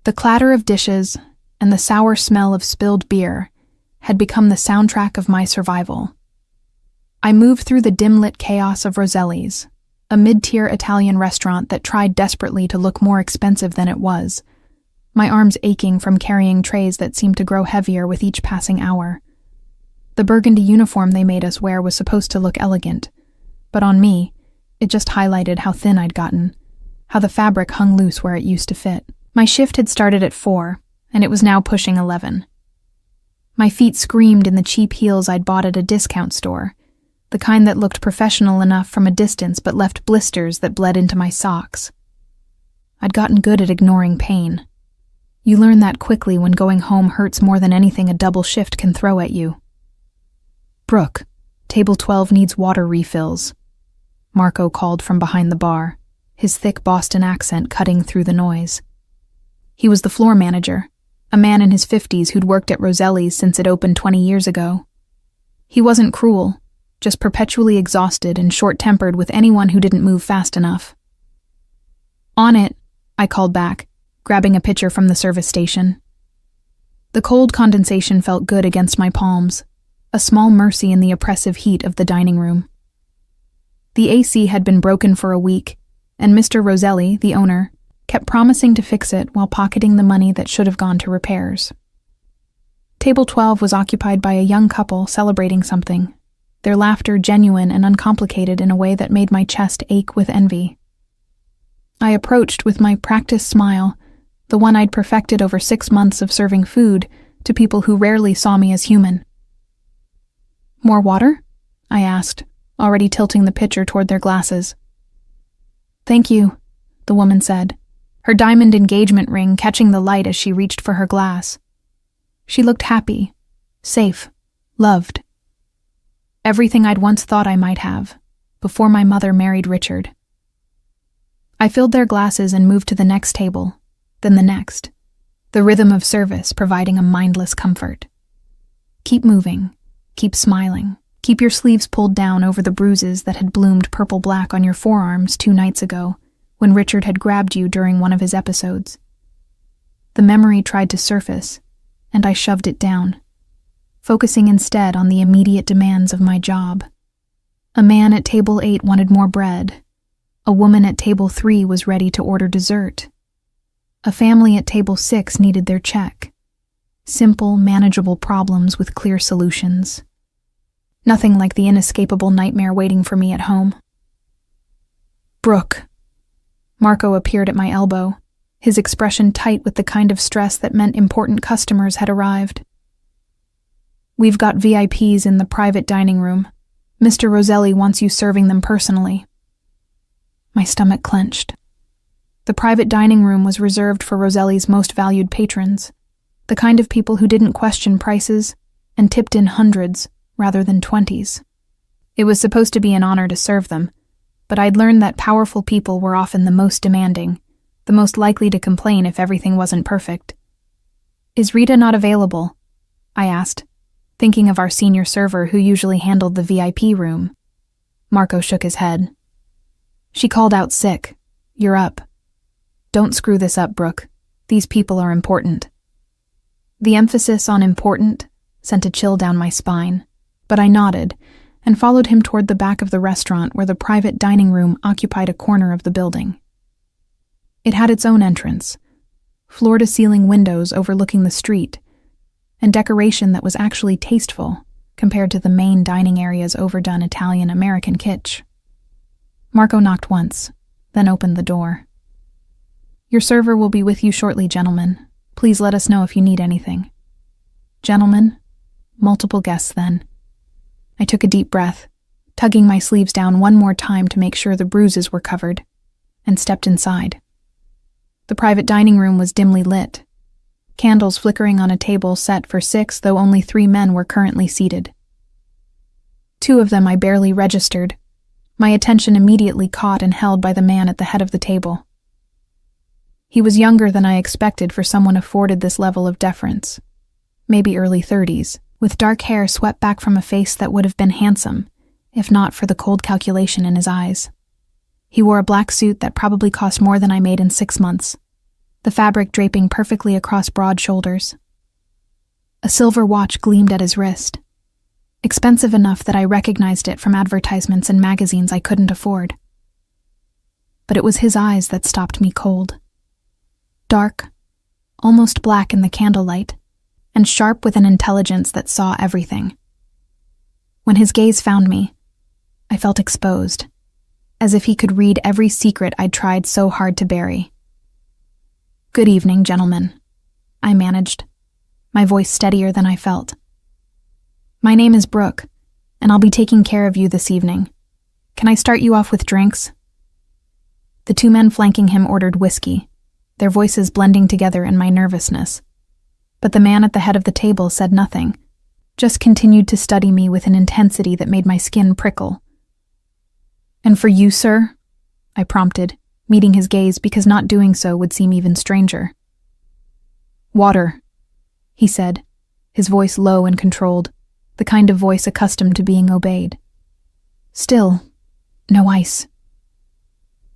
The clatter of dishes and the sour smell of spilled beer had become the soundtrack of my survival. I moved through the dim-lit chaos of Roselli's, a mid-tier Italian restaurant that tried desperately to look more expensive than it was, my arms aching from carrying trays that seemed to grow heavier with each passing hour. The burgundy uniform they made us wear was supposed to look elegant, but on me, it just highlighted how thin I'd gotten, how the fabric hung loose where it used to fit. My shift had started at 4, and it was now pushing 11. My feet screamed in the cheap heels I'd bought at a discount store, the kind that looked professional enough from a distance but left blisters that bled into my socks. I'd gotten good at ignoring pain. You learn that quickly when going home hurts more than anything a double shift can throw at you. "Brooke, table 12 needs water refills," Marco called from behind the bar, his thick Boston accent cutting through the noise. He was the floor manager, a man in his 50s who'd worked at Roselli's since it opened 20 years ago. He wasn't cruel, just perpetually exhausted and short-tempered with anyone who didn't move fast enough. "On it," I called back, grabbing a pitcher from the service station. The cold condensation felt good against my palms, a small mercy in the oppressive heat of the dining room. The AC had been broken for a week, and Mr. Roselli, the owner, kept promising to fix it while pocketing the money that should have gone to repairs. Table 12 was occupied by a young couple celebrating something, their laughter genuine and uncomplicated in a way that made my chest ache with envy. I approached with my practiced smile, the one I'd perfected over 6 months of serving food to people who rarely saw me as human. "More water?" I asked, already tilting the pitcher toward their glasses. "Thank you," the woman said, her diamond engagement ring catching the light as she reached for her glass. She looked happy, safe, loved. Everything I'd once thought I might have, before my mother married Richard. I filled their glasses and moved to the next table, then the next, the rhythm of service providing a mindless comfort. Keep moving, keep smiling, keep your sleeves pulled down over the bruises that had bloomed purple-black on your forearms 2 nights ago, when Richard had grabbed you during one of his episodes. The memory tried to surface, and I shoved it down, focusing instead on the immediate demands of my job. A man at table 8 wanted more bread. A woman at table 3 was ready to order dessert. A family at table 6 needed their check. Simple, manageable problems with clear solutions. Nothing like the inescapable nightmare waiting for me at home. "Brooke." Marco appeared at my elbow, his expression tight with the kind of stress that meant important customers had arrived. "We've got VIPs in the private dining room. Mr. Roselli wants you serving them personally." My stomach clenched. The private dining room was reserved for Roselli's most valued patrons, the kind of people who didn't question prices and tipped in hundreds rather than 20s. It was supposed to be an honor to serve them, but I'd learned that powerful people were often the most demanding, the most likely to complain if everything wasn't perfect. "Is Rita not available?" I asked, thinking of our senior server who usually handled the VIP room. Marco shook his head. "She called out sick. You're up. Don't screw this up, Brooke. These people are important." The emphasis on important sent a chill down my spine, but I nodded and followed him toward the back of the restaurant where the private dining room occupied a corner of the building. It had its own entrance, floor-to-ceiling windows overlooking the street, and decoration that was actually tasteful compared to the main dining area's overdone Italian-American kitsch. Marco knocked once, then opened the door. "Your server will be with you shortly, gentlemen. Please let us know if you need anything." "Gentlemen?" Multiple guests then. I took a deep breath, tugging my sleeves down one more time to make sure the bruises were covered, and stepped inside. The private dining room was dimly lit, candles flickering on a table set for 6, though only 3 men were currently seated. 2 of them I barely registered, my attention immediately caught and held by the man at the head of the table. He was younger than I expected for someone afforded this level of deference, maybe early 30s, with dark hair swept back from a face that would have been handsome, if not for the cold calculation in his eyes. He wore a black suit that probably cost more than I made in 6 months, the fabric draping perfectly across broad shoulders. A silver watch gleamed at his wrist, expensive enough that I recognized it from advertisements in magazines I couldn't afford. But it was his eyes that stopped me cold. Dark, almost black in the candlelight, and sharp with an intelligence that saw everything. When his gaze found me, I felt exposed, as if he could read every secret I'd tried so hard to bury. "Good evening, gentlemen," I managed, my voice steadier than I felt. "My name is Brooke, and I'll be taking care of you this evening. Can I start you off with drinks?" The two men flanking him ordered whiskey, their voices blending together in my nervousness. But the man at the head of the table said nothing, just continued to study me with an intensity that made my skin prickle. "And for you, sir?" I prompted, meeting his gaze because not doing so would seem even stranger. "Water," he said, his voice low and controlled, the kind of voice accustomed to being obeyed. "Still, no ice."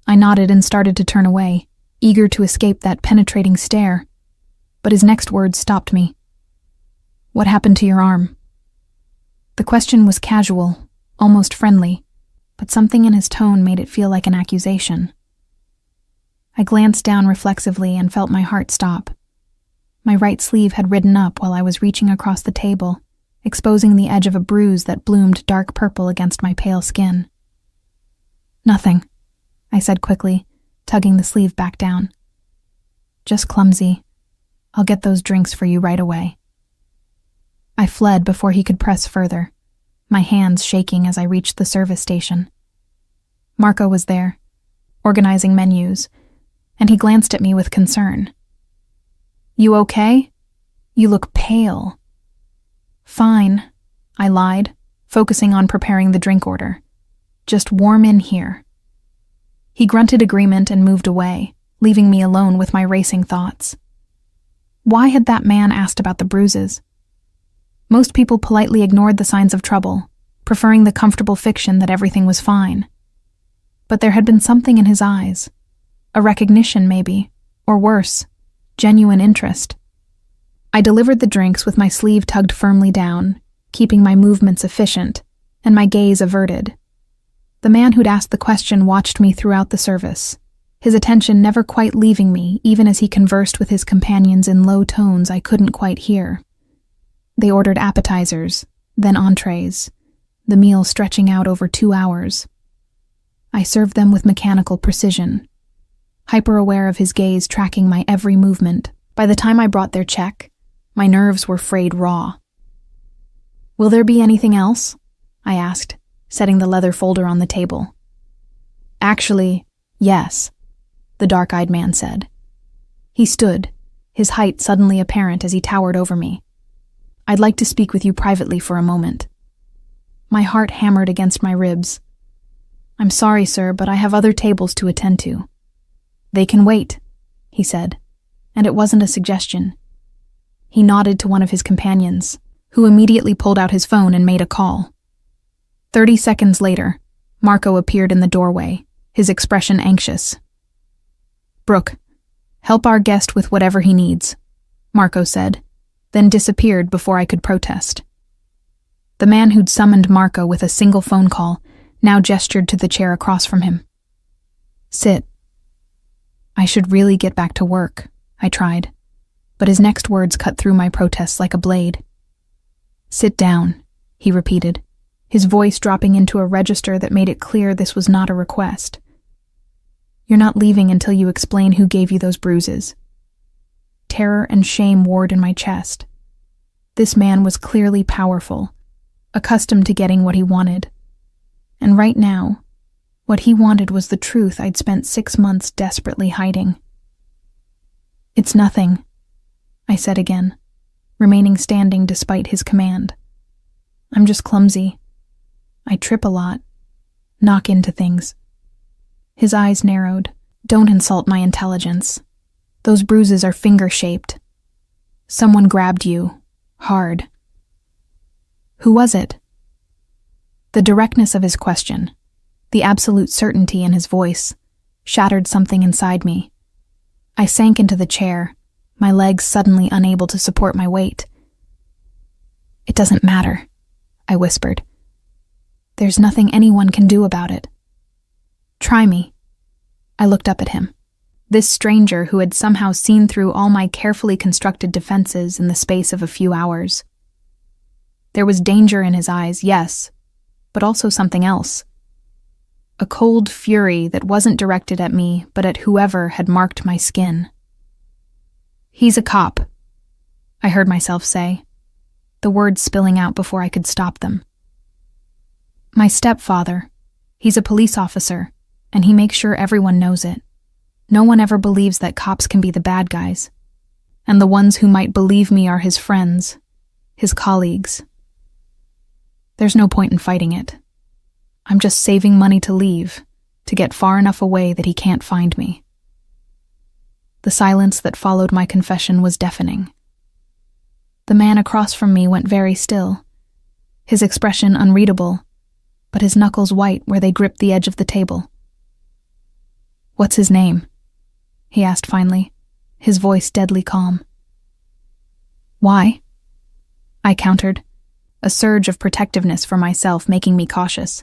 I nodded and started to turn away, eager to escape that penetrating stare, but his next words stopped me. "What happened to your arm?" The question was casual, almost friendly, but something in his tone made it feel like an accusation. I glanced down reflexively and felt my heart stop. My right sleeve had ridden up while I was reaching across the table, exposing the edge of a bruise that bloomed dark purple against my pale skin. "Nothing," I said quickly, tugging the sleeve back down. "Just clumsy. I'll get those drinks for you right away." I fled before he could press further, my hands shaking as I reached the service station. Marco was there, organizing menus, and he glanced at me with concern. "You okay? You look pale." "Fine," I lied, focusing on preparing the drink order. "Just warm in here." He grunted agreement and moved away, leaving me alone with my racing thoughts. Why had that man asked about the bruises? Most people politely ignored the signs of trouble, preferring the comfortable fiction that everything was fine. But there had been something in his eyes. A recognition, maybe, or worse, genuine interest. I delivered the drinks with my sleeve tugged firmly down, keeping my movements efficient, and my gaze averted. The man who'd asked the question watched me throughout the service, his attention never quite leaving me even as he conversed with his companions in low tones I couldn't quite hear. They ordered appetizers, then entrees, the meal stretching out over 2 hours. I served them with mechanical precision, hyper-aware of his gaze tracking my every movement. By the time I brought their check, my nerves were frayed raw. "Will there be anything else?" I asked, setting the leather folder on the table. "Actually, yes," the dark-eyed man said. He stood, his height suddenly apparent as he towered over me. "I'd like to speak with you privately for a moment." My heart hammered against my ribs. "I'm sorry, sir, but I have other tables to attend to." "They can wait," he said, and it wasn't a suggestion. He nodded to one of his companions, who immediately pulled out his phone and made a call. 30 seconds later, Marco appeared in the doorway, his expression anxious. "Brooke, help our guest with whatever he needs," Marco said, then disappeared before I could protest. The man who'd summoned Marco with a single phone call now gestured to the chair across from him. "Sit." I should really get back to work, I tried, but his next words cut through my protests like a blade. "Sit down," he repeated, his voice dropping into a register that made it clear this was not a request. "You're not leaving until you explain who gave you those bruises." Terror and shame warred in my chest. This man was clearly powerful, accustomed to getting what he wanted. And right now, what he wanted was the truth I'd spent 6 months desperately hiding. "It's nothing," I said again, remaining standing despite his command. "I'm just clumsy. I trip a lot, knock into things." His eyes narrowed. "Don't insult my intelligence. Those bruises are finger-shaped. Someone grabbed you, hard." "Who was it?" The directness of his question, the absolute certainty in his voice, shattered something inside me. I sank into the chair, my legs suddenly unable to support my weight. "It doesn't matter," I whispered. "There's nothing anyone can do about it." "Try me." I looked up at him. This stranger who had somehow seen through all my carefully constructed defenses in the space of a few hours. There was danger in his eyes, yes, but also something else. A cold fury that wasn't directed at me, but at whoever had marked my skin. "He's a cop," I heard myself say, the words spilling out before I could stop them. "My stepfather. He's a police officer, and he makes sure everyone knows it. No one ever believes that cops can be the bad guys, and the ones who might believe me are his friends, his colleagues. There's no point in fighting it. I'm just saving money to leave, to get far enough away that he can't find me." The silence that followed my confession was deafening. The man across from me went very still, his expression unreadable, but his knuckles white where they gripped the edge of the table. "What's his name?" he asked finally, his voice deadly calm. "Why?" I countered, a surge of protectiveness for myself making me cautious.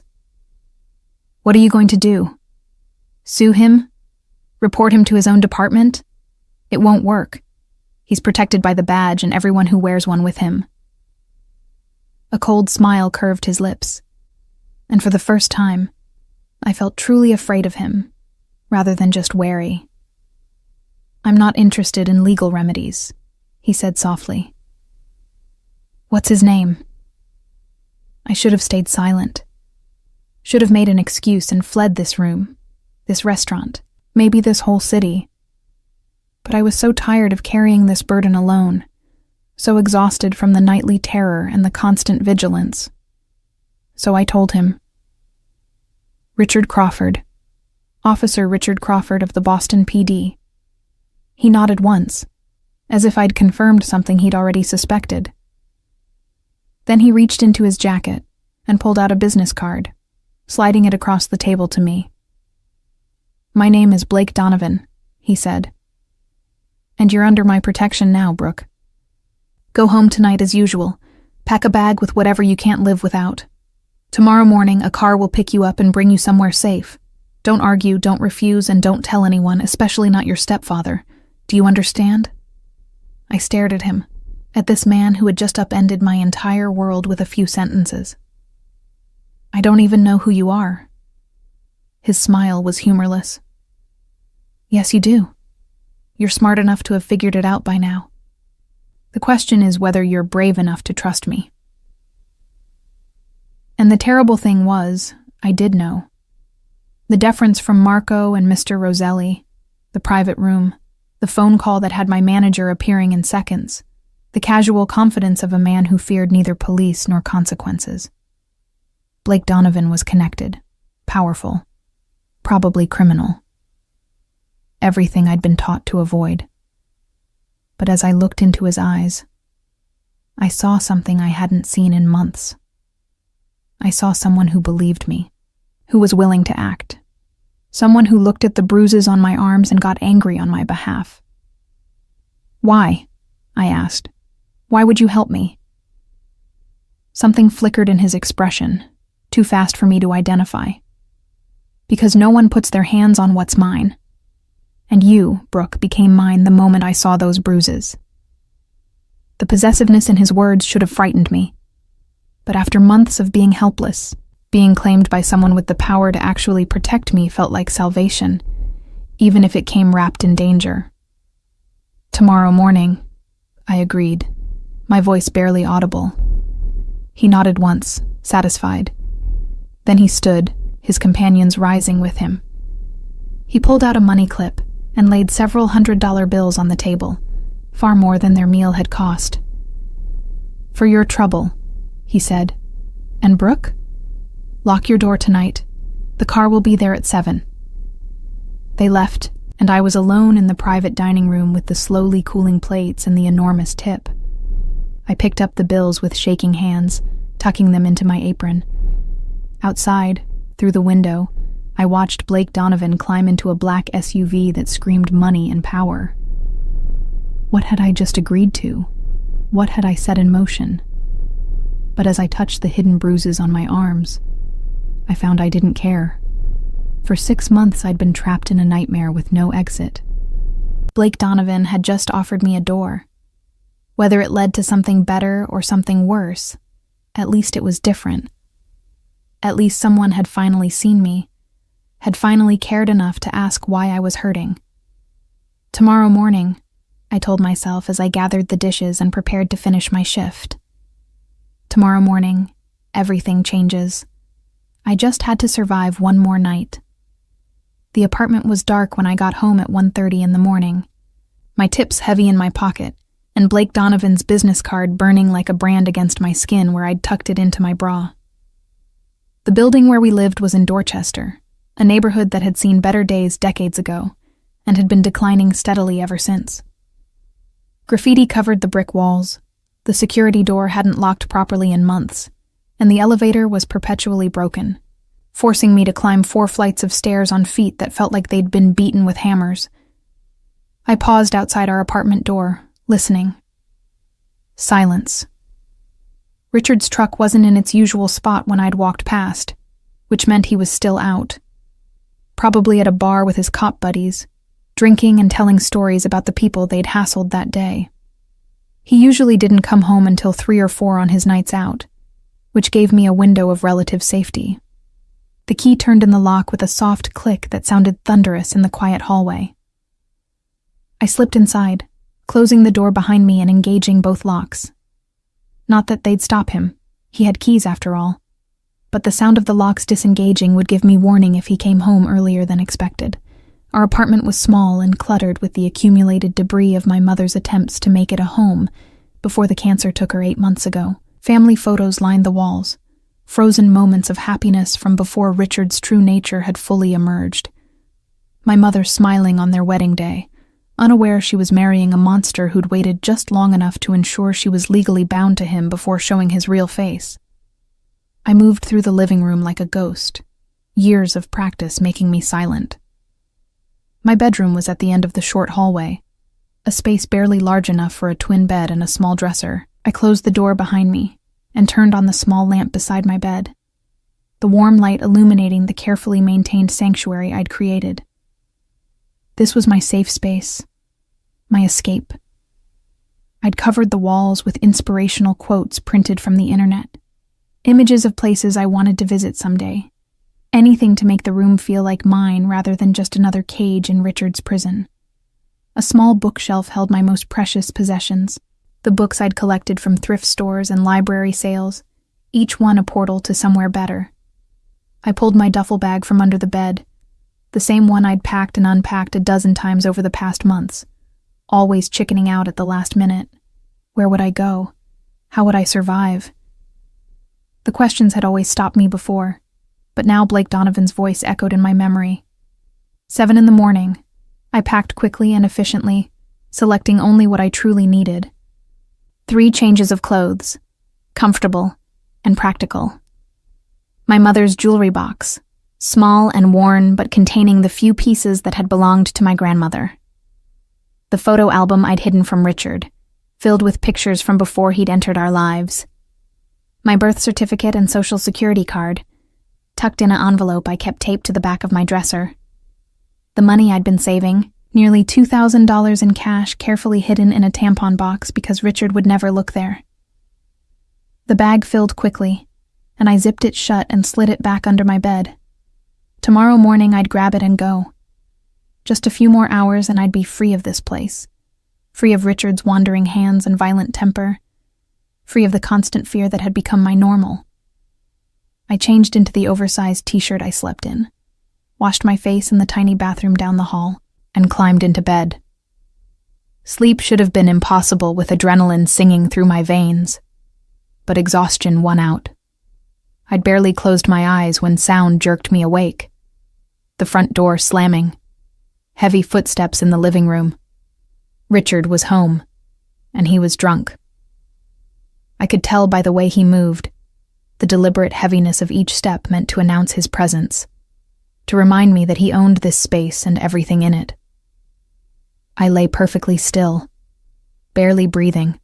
"What are you going to do? Sue him? Report him to his own department? It won't work. He's protected by the badge and everyone who wears one with him." A cold smile curved his lips, and for the first time, I felt truly afraid of him, rather than just wary. "I'm not interested in legal remedies," he said softly. "What's his name?" I should have stayed silent. Should have made an excuse and fled this room, this restaurant, maybe this whole city. But I was so tired of carrying this burden alone, so exhausted from the nightly terror and the constant vigilance. So I told him. "Richard Crawford. Officer Richard Crawford of the Boston PD." He nodded once, as if I'd confirmed something he'd already suspected. Then he reached into his jacket and pulled out a business card, sliding it across the table to me. "My name is Blake Donovan," he said. "And you're under my protection now, Brooke. Go home tonight as usual. Pack a bag with whatever you can't live without. Tomorrow morning, a car will pick you up and bring you somewhere safe. Don't argue, don't refuse, and don't tell anyone, especially not your stepfather. Do you understand?" I stared at him, at this man who had just upended my entire world with a few sentences. "I don't even know who you are." His smile was humorless. "Yes, you do. You're smart enough to have figured it out by now. The question is whether you're brave enough to trust me." And the terrible thing was, I did know. The deference from Marco and Mr. Roselli, the private room, the phone call that had my manager appearing in seconds, the casual confidence of a man who feared neither police nor consequences. Blake Donovan was connected, powerful, probably criminal. Everything I'd been taught to avoid. But as I looked into his eyes, I saw something I hadn't seen in months. I saw someone who believed me, who was willing to act. Someone who looked at the bruises on my arms and got angry on my behalf. "Why?" I asked. "Why would you help me?" Something flickered in his expression, too fast for me to identify. "Because no one puts their hands on what's mine. And you, Brooke, became mine the moment I saw those bruises." The possessiveness in his words should have frightened me. But after months of being helpless, being claimed by someone with the power to actually protect me felt like salvation, even if it came wrapped in danger. "Tomorrow morning," I agreed, my voice barely audible. He nodded once, satisfied. Then he stood, his companions rising with him. He pulled out a money clip and laid several $100 bills on the table, far more than their meal had cost. "For your trouble," he said. "And Brooke? Lock your door tonight. The car will be there at 7. They left, and I was alone in the private dining room with the slowly cooling plates and the enormous tip. I picked up the bills with shaking hands, tucking them into my apron. Outside, through the window, I watched Blake Donovan climb into a black SUV that screamed money and power. What had I just agreed to? What had I set in motion? But as I touched the hidden bruises on my arms, I found I didn't care. For 6 months, I'd been trapped in a nightmare with no exit. Blake Donovan had just offered me a door. Whether it led to something better or something worse, at least it was different. At least someone had finally seen me, had finally cared enough to ask why I was hurting. Tomorrow morning, I told myself as I gathered the dishes and prepared to finish my shift. Tomorrow morning, everything changes. I just had to survive one more night. The apartment was dark when I got home at 1:30 in the morning, my tips heavy in my pocket, and Blake Donovan's business card burning like a brand against my skin where I'd tucked it into my bra. The building where we lived was in Dorchester, a neighborhood that had seen better days decades ago, and had been declining steadily ever since. Graffiti covered the brick walls, the security door hadn't locked properly in months, and the elevator was perpetually broken, forcing me to climb 4 flights of stairs on feet that felt like they'd been beaten with hammers. I paused outside our apartment door, listening. Silence. Richard's truck wasn't in its usual spot when I'd walked past, which meant he was still out. Probably at a bar with his cop buddies, drinking and telling stories about the people they'd hassled that day. He usually didn't come home until 3 or 4 on his nights out, which gave me a window of relative safety. The key turned in the lock with a soft click that sounded thunderous in the quiet hallway. I slipped inside, closing the door behind me and engaging both locks. Not that they'd stop him. He had keys after all. But the sound of the locks disengaging would give me warning if he came home earlier than expected. Our apartment was small and cluttered with the accumulated debris of my mother's attempts to make it a home before the cancer took her 8 months ago. Family photos lined the walls, frozen moments of happiness from before Richard's true nature had fully emerged. My mother smiling on their wedding day, unaware she was marrying a monster who'd waited just long enough to ensure she was legally bound to him before showing his real face. I moved through the living room like a ghost, years of practice making me silent. My bedroom was at the end of the short hallway, a space barely large enough for a twin bed and a small dresser. I closed the door behind me and turned on the small lamp beside my bed, the warm light illuminating the carefully maintained sanctuary I'd created. This was my safe space, my escape. I'd covered the walls with inspirational quotes printed from the internet, images of places I wanted to visit someday, anything to make the room feel like mine rather than just another cage in Richard's prison. A small bookshelf held my most precious possessions, the books I'd collected from thrift stores and library sales, each one a portal to somewhere better. I pulled my duffel bag from under the bed, the same one I'd packed and unpacked a dozen times over the past months, always chickening out at the last minute. Where would I go? How would I survive? The questions had always stopped me before, but now Blake Donovan's voice echoed in my memory. 7 in the morning. I packed quickly and efficiently, selecting only what I truly needed. 3 changes of clothes, comfortable and practical. My mother's jewelry box, small and worn but containing the few pieces that had belonged to my grandmother. The photo album I'd hidden from Richard, filled with pictures from before he'd entered our lives. My birth certificate and social security card, tucked in an envelope I kept taped to the back of my dresser. The money I'd been saving, nearly $2,000 in cash carefully hidden in a tampon box because Richard would never look there. The bag filled quickly, and I zipped it shut and slid it back under my bed. Tomorrow morning I'd grab it and go. Just a few more hours and I'd be free of this place, free of Richard's wandering hands and violent temper, free of the constant fear that had become my normal. I changed into the oversized t-shirt I slept in, washed my face in the tiny bathroom down the hall, and climbed into bed. Sleep should have been impossible with adrenaline singing through my veins, but exhaustion won out. I'd barely closed my eyes when sound jerked me awake. The front door slamming. Heavy footsteps in the living room. Richard was home, and he was drunk. I could tell by the way he moved. The deliberate heaviness of each step meant to announce his presence. to remind me that he owned this space and everything in it. I lay perfectly still, barely breathing,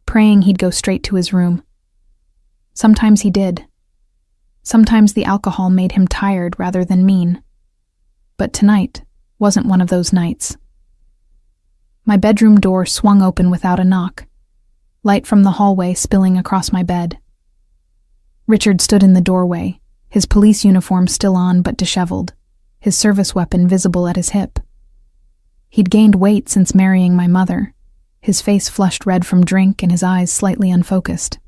praying he'd go straight to his room. Sometimes he did. Sometimes the alcohol made him tired rather than mean. But tonight wasn't one of those nights. My bedroom door swung open without a knock, light from the hallway spilling across my bed. Richard stood in the doorway, his police uniform still on but disheveled, his service weapon visible at his hip. He'd gained weight since marrying my mother, his face flushed red from drink and his eyes slightly unfocused.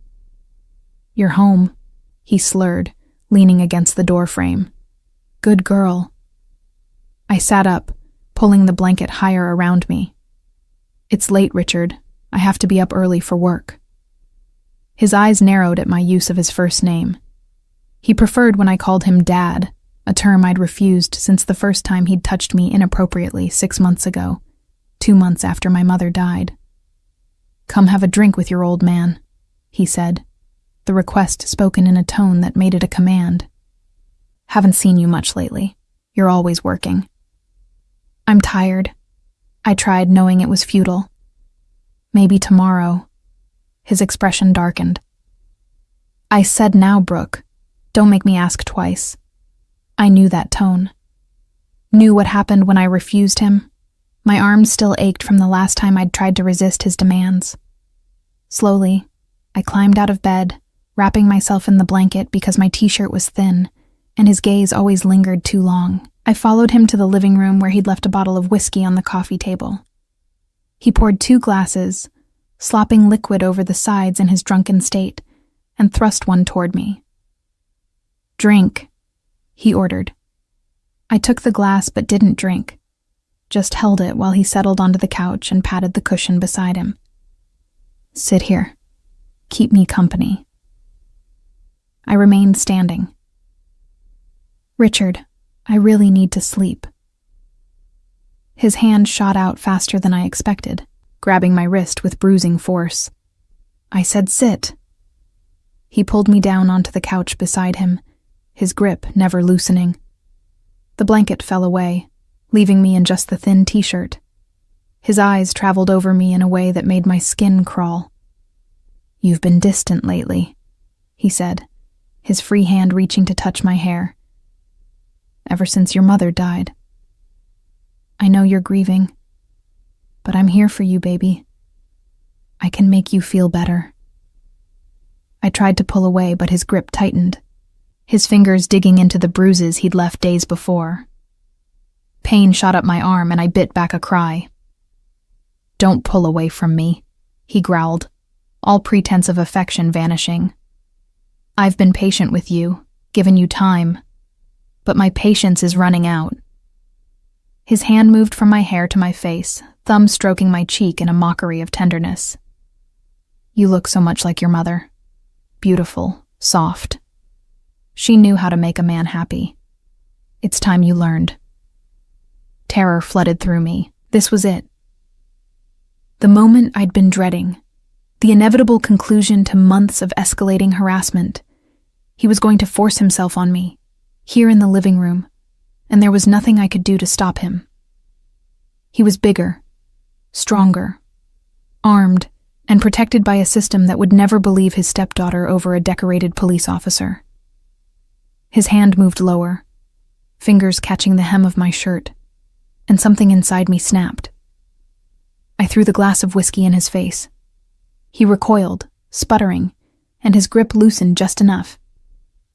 "You're home," he slurred, leaning against the doorframe. "Good girl." I sat up, pulling the blanket higher around me. "It's late, Richard. I have to be up early for work." His eyes narrowed at my use of his first name. He preferred when I called him Dad, a term I'd refused since the first time he'd touched me inappropriately 6 months ago, 2 months after my mother died. "Come have a drink with your old man," he said, the request spoken in a tone that made it a command. "Haven't seen you much lately. You're always working." "I'm tired," I tried, knowing it was futile. "Maybe tomorrow." His expression darkened. "I said now, Brooke. Don't make me ask twice." I knew that tone. Knew what happened when I refused him. My arms still ached from the last time I'd tried to resist his demands. Slowly, I climbed out of bed, wrapping myself in the blanket because my t-shirt was thin, and his gaze always lingered too long. I followed him to the living room where he'd left a bottle of whiskey on the coffee table. He poured 2 glasses, slopping liquid over the sides in his drunken state, and thrust one toward me. "Drink," he ordered. I took the glass but didn't drink, just held it while he settled onto the couch and patted the cushion beside him. "Sit here. Keep me company." I remained standing. "Richard, I really need to sleep." His hand shot out faster than I expected, grabbing my wrist with bruising force. I said sit. He pulled me down onto the couch beside him, his grip never loosening. The blanket fell away, leaving me in just the thin t-shirt. His eyes traveled over me in a way that made my skin crawl. "You've been distant lately," he said, his free hand reaching to touch my hair. "Ever since your mother died. I know you're grieving, but I'm here for you, baby. I can make you feel better." I tried to pull away, but his grip tightened, his fingers digging into the bruises he'd left days before. Pain shot up my arm and I bit back a cry. "Don't pull away from me," he growled, all pretense of affection vanishing. "I've been patient with you, given you time, but my patience is running out." His hand moved from my hair to my face, thumb stroking my cheek in a mockery of tenderness. "You look so much like your mother. Beautiful, soft. She knew how to make a man happy. It's time you learned." Terror flooded through me. This was it. The moment I'd been dreading. The inevitable conclusion to months of escalating harassment. He was going to force himself on me, here in the living room, and there was nothing I could do to stop him. He was bigger, stronger, armed, and protected by a system that would never believe his stepdaughter over a decorated police officer. His hand moved lower, fingers catching the hem of my shirt, and something inside me snapped. I threw the glass of whiskey in his face. He recoiled, sputtering, and his grip loosened just enough.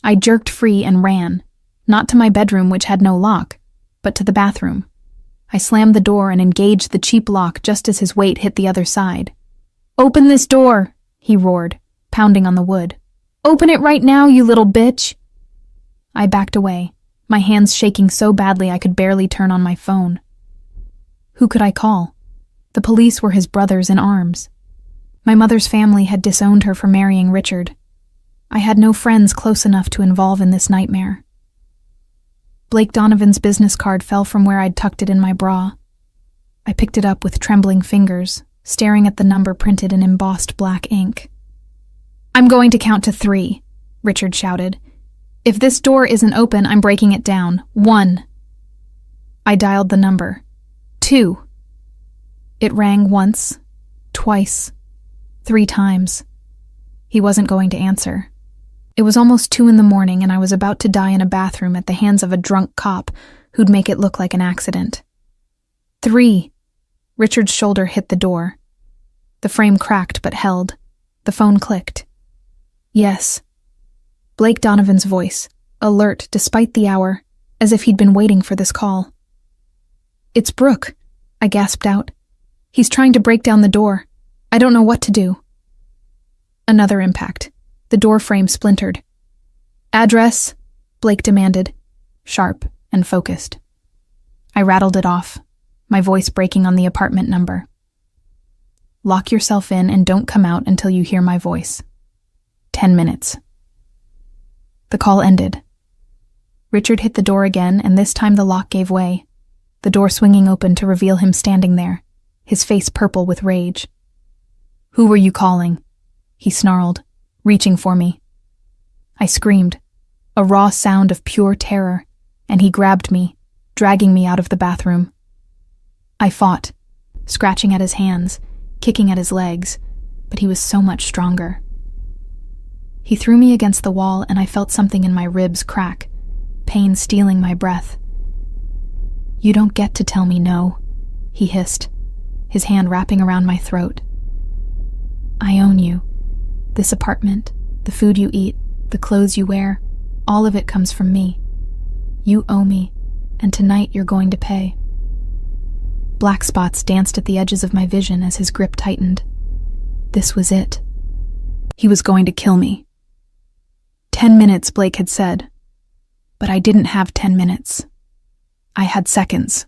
I jerked free and ran, not to my bedroom, which had no lock, but to the bathroom. I slammed the door and engaged the cheap lock just as his weight hit the other side. "Open this door," he roared, pounding on the wood. "Open it right now, you little bitch." I backed away, my hands shaking so badly I could barely turn on my phone. Who could I call? The police were his brothers in arms. My mother's family had disowned her for marrying Richard. I had no friends close enough to involve in this nightmare. Blake Donovan's business card fell from where I'd tucked it in my bra. I picked it up with trembling fingers, staring at the number printed in embossed black ink. "I'm going to count to 3, Richard shouted. If this door isn't open, I'm breaking it down. 1. I dialed the number. 2. It rang once, twice, 3 times. He wasn't going to answer. It was almost 2 in the morning, and I was about to die in a bathroom at the hands of a drunk cop who'd make it look like an accident. 3. Richard's shoulder hit the door. The frame cracked but held. The phone clicked. Yes. Blake Donovan's voice, alert despite the hour, as if he'd been waiting for this call. "It's Brooke," I gasped out. "He's trying to break down the door. I don't know what to do." Another impact. The door frame splintered. "Address?" Blake demanded, sharp and focused. I rattled it off, my voice breaking on the apartment number. "Lock yourself in and don't come out until you hear my voice. 10 minutes. The call ended. Richard hit the door again, and this time the lock gave way, the door swinging open to reveal him standing there, his face purple with rage. "Who were you calling?" he snarled, reaching for me. I screamed, a raw sound of pure terror, and he grabbed me, dragging me out of the bathroom. I fought, scratching at his hands, kicking at his legs, but he was so much stronger. He threw me against the wall, and I felt something in my ribs crack, pain stealing my breath. "You don't get to tell me no," he hissed, his hand wrapping around my throat. "I own you. This apartment, the food you eat, the clothes you wear, all of it comes from me. You owe me, and tonight you're going to pay." Black spots danced at the edges of my vision as his grip tightened. This was it. He was going to kill me. 10 minutes, Blake had said. But I didn't have 10 minutes. I had seconds.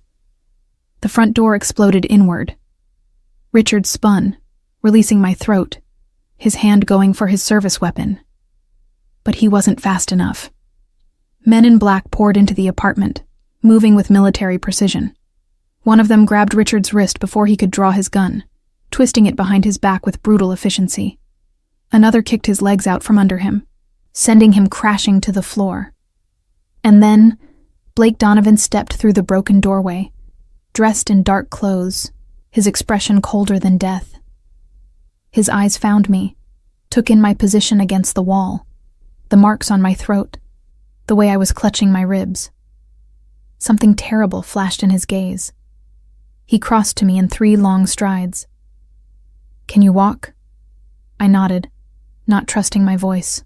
The front door exploded inward. Richard spun, releasing my throat, his hand going for his service weapon. But he wasn't fast enough. Men in black poured into the apartment, moving with military precision. One of them grabbed Richard's wrist before he could draw his gun, twisting it behind his back with brutal efficiency. Another kicked his legs out from under him, sending him crashing to the floor. And then, Blake Donovan stepped through the broken doorway, dressed in dark clothes, his expression colder than death. His eyes found me, took in my position against the wall, the marks on my throat, the way I was clutching my ribs. Something terrible flashed in his gaze. He crossed to me in 3 long strides. "Can you walk?" I nodded, not trusting my voice.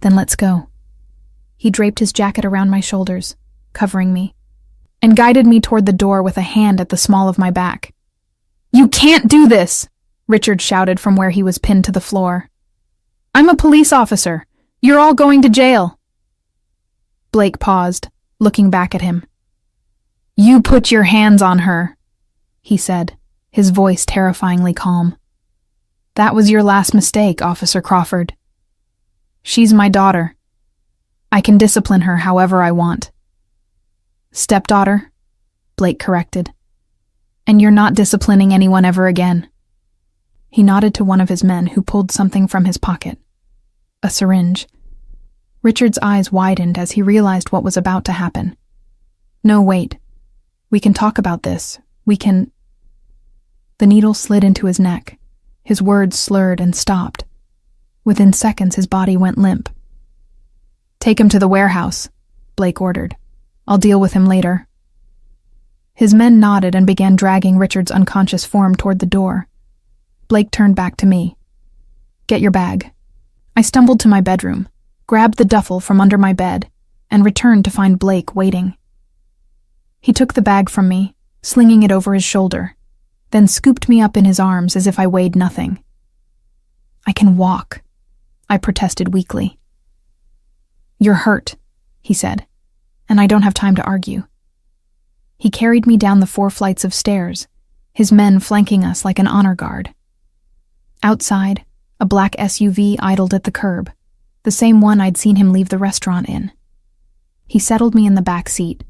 "Then let's go." He draped his jacket around my shoulders, covering me, and guided me toward the door with a hand at the small of my back. "You can't do this!" Richard shouted from where he was pinned to the floor. "I'm a police officer. You're all going to jail." Blake paused, looking back at him. "You put your hands on her," he said, his voice terrifyingly calm. "That was your last mistake, Officer Crawford. She's my daughter. I can discipline her however I want." "Stepdaughter," Blake corrected. "And you're not disciplining anyone ever again." He nodded to one of his men who pulled something from his pocket. A syringe. Richard's eyes widened as he realized what was about to happen. "No, wait. We can talk about this. We can—" The needle slid into his neck. His words slurred and stopped. Within seconds, his body went limp. "Take him to the warehouse," Blake ordered. "I'll deal with him later." His men nodded and began dragging Richard's unconscious form toward the door. Blake turned back to me. "Get your bag." I stumbled to my bedroom, grabbed the duffel from under my bed, and returned to find Blake waiting. He took the bag from me, slinging it over his shoulder, then scooped me up in his arms as if I weighed nothing. "I can walk," I protested weakly. "You're hurt," he said, "and I don't have time to argue." He carried me down the 4 flights of stairs, his men flanking us like an honor guard. Outside, a black SUV idled at the curb, the same one I'd seen him leave the restaurant in. He settled me in the back seat,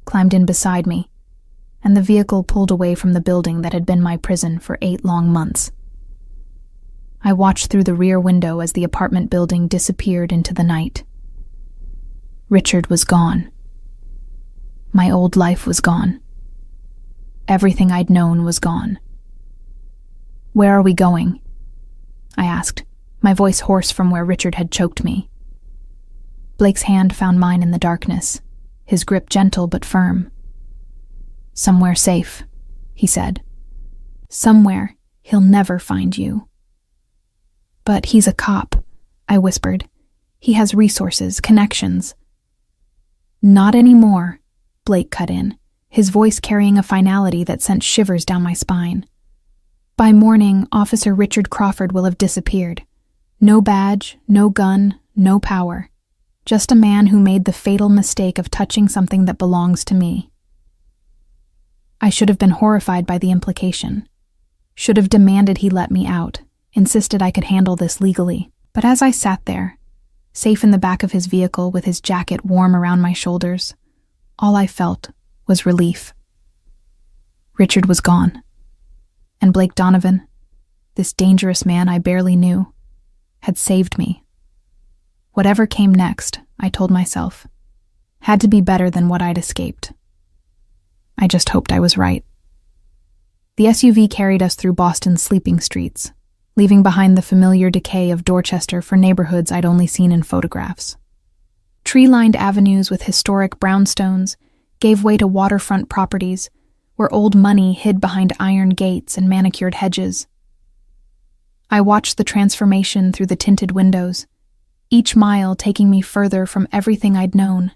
climbed in beside me, and the vehicle pulled away from the building that had been my prison for 8 long months. I watched through the rear window as the apartment building disappeared into the night. Richard was gone. My old life was gone. Everything I'd known was gone. "Where are we going?" I asked, my voice hoarse from where Richard had choked me. Blake's hand found mine in the darkness, his grip gentle but firm. "Somewhere safe," he said. "Somewhere he'll never find you." "But he's a cop," I whispered. "He has resources, connections." "Not anymore," Blake cut in, his voice carrying a finality that sent shivers down my spine. "By morning, Officer Richard Crawford will have disappeared. No badge, no gun, no power. Just a man who made the fatal mistake of touching something that belongs to me." I should have been horrified by the implication. Should have demanded he let me out, insisted I could handle this legally. But as I sat there, safe in the back of his vehicle with his jacket warm around my shoulders, all I felt was relief. Richard was gone. And Blake Donovan, this dangerous man I barely knew, had saved me. Whatever came next, I told myself, had to be better than what I'd escaped. I just hoped I was right. The SUV carried us through Boston's sleeping streets, leaving behind the familiar decay of Dorchester for neighborhoods I'd only seen in photographs. Tree-lined avenues with historic brownstones gave way to waterfront properties where old money hid behind iron gates and manicured hedges. I watched the transformation through the tinted windows, each mile taking me further from everything I'd known,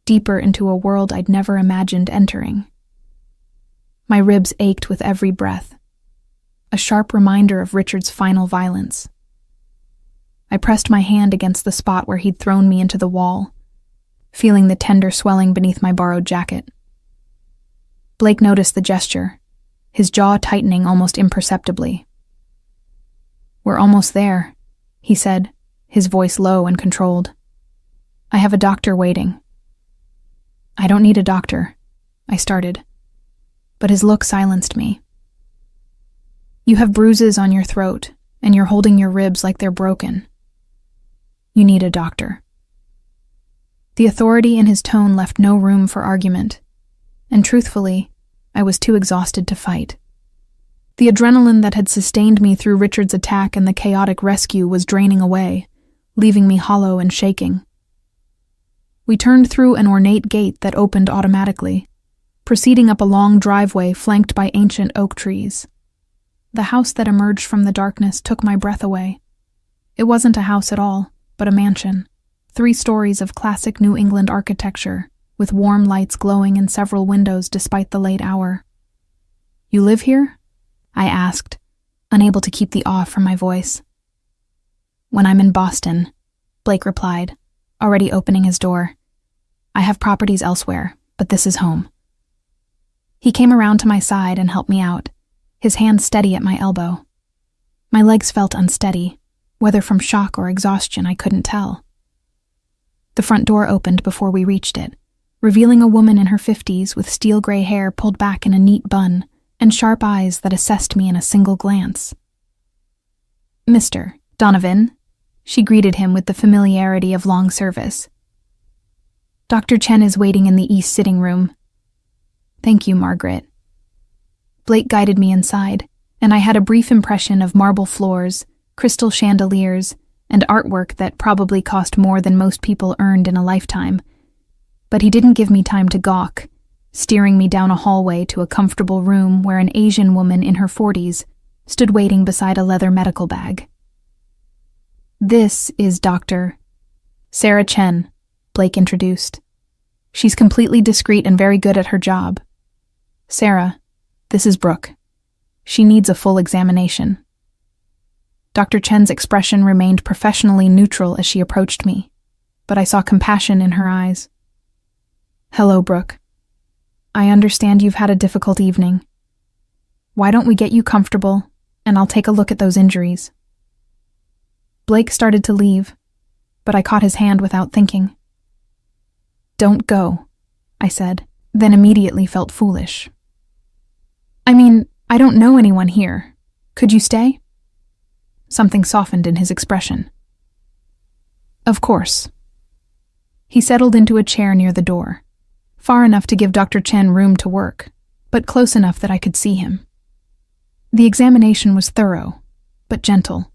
deeper into a world I'd never imagined entering. My ribs ached with every breath, a sharp reminder of Richard's final violence. I pressed my hand against the spot where he'd thrown me into the wall, feeling the tender swelling beneath my borrowed jacket. Blake noticed the gesture, his jaw tightening almost imperceptibly. "We're almost there," he said, his voice low and controlled. "I have a doctor waiting." "I don't need a doctor," I started, but his look silenced me. "You have bruises on your throat, and you're holding your ribs like they're broken. You need a doctor." The authority in his tone left no room for argument, and truthfully, I was too exhausted to fight. The adrenaline that had sustained me through Richard's attack and the chaotic rescue was draining away, leaving me hollow and shaking. We turned through an ornate gate that opened automatically, proceeding up a long driveway flanked by ancient oak trees. The house that emerged from the darkness took my breath away. It wasn't a house at all, but a mansion, 3 stories of classic New England architecture, with warm lights glowing in several windows despite the late hour. "You live here?" I asked, unable to keep the awe from my voice. "When I'm in Boston," Blake replied, already opening his door. "I have properties elsewhere, but this is home." He came around to my side and helped me out, his hand steady at my elbow. My legs felt unsteady, whether from shock or exhaustion I couldn't tell. The front door opened before we reached it, revealing a woman in her 50s with steel-gray hair pulled back in a neat bun and sharp eyes that assessed me in a single glance. "Mr. Donovan," she greeted him with the familiarity of long service. "Dr. Chen is waiting in the east sitting room." "Thank you, Margaret." Blake guided me inside, and I had a brief impression of marble floors, crystal chandeliers, and artwork that probably cost more than most people earned in a lifetime. But he didn't give me time to gawk, steering me down a hallway to a comfortable room where an Asian woman in her 40s stood waiting beside a leather medical bag. "This is Dr. Sarah Chen," Blake introduced. "She's completely discreet and very good at her job. Sarah, this is Brooke. She needs a full examination." Dr. Chen's expression remained professionally neutral as she approached me, but I saw compassion in her eyes. "Hello, Brooke. I understand you've had a difficult evening. Why don't we get you comfortable, and I'll take a look at those injuries." Blake started to leave, but I caught his hand without thinking. "Don't go," I said, then immediately felt foolish. "I mean, I don't know anyone here. Could you stay?" Something softened in his expression. "Of course." He settled into a chair near the door, far enough to give Dr. Chen room to work, but close enough that I could see him. The examination was thorough, but gentle.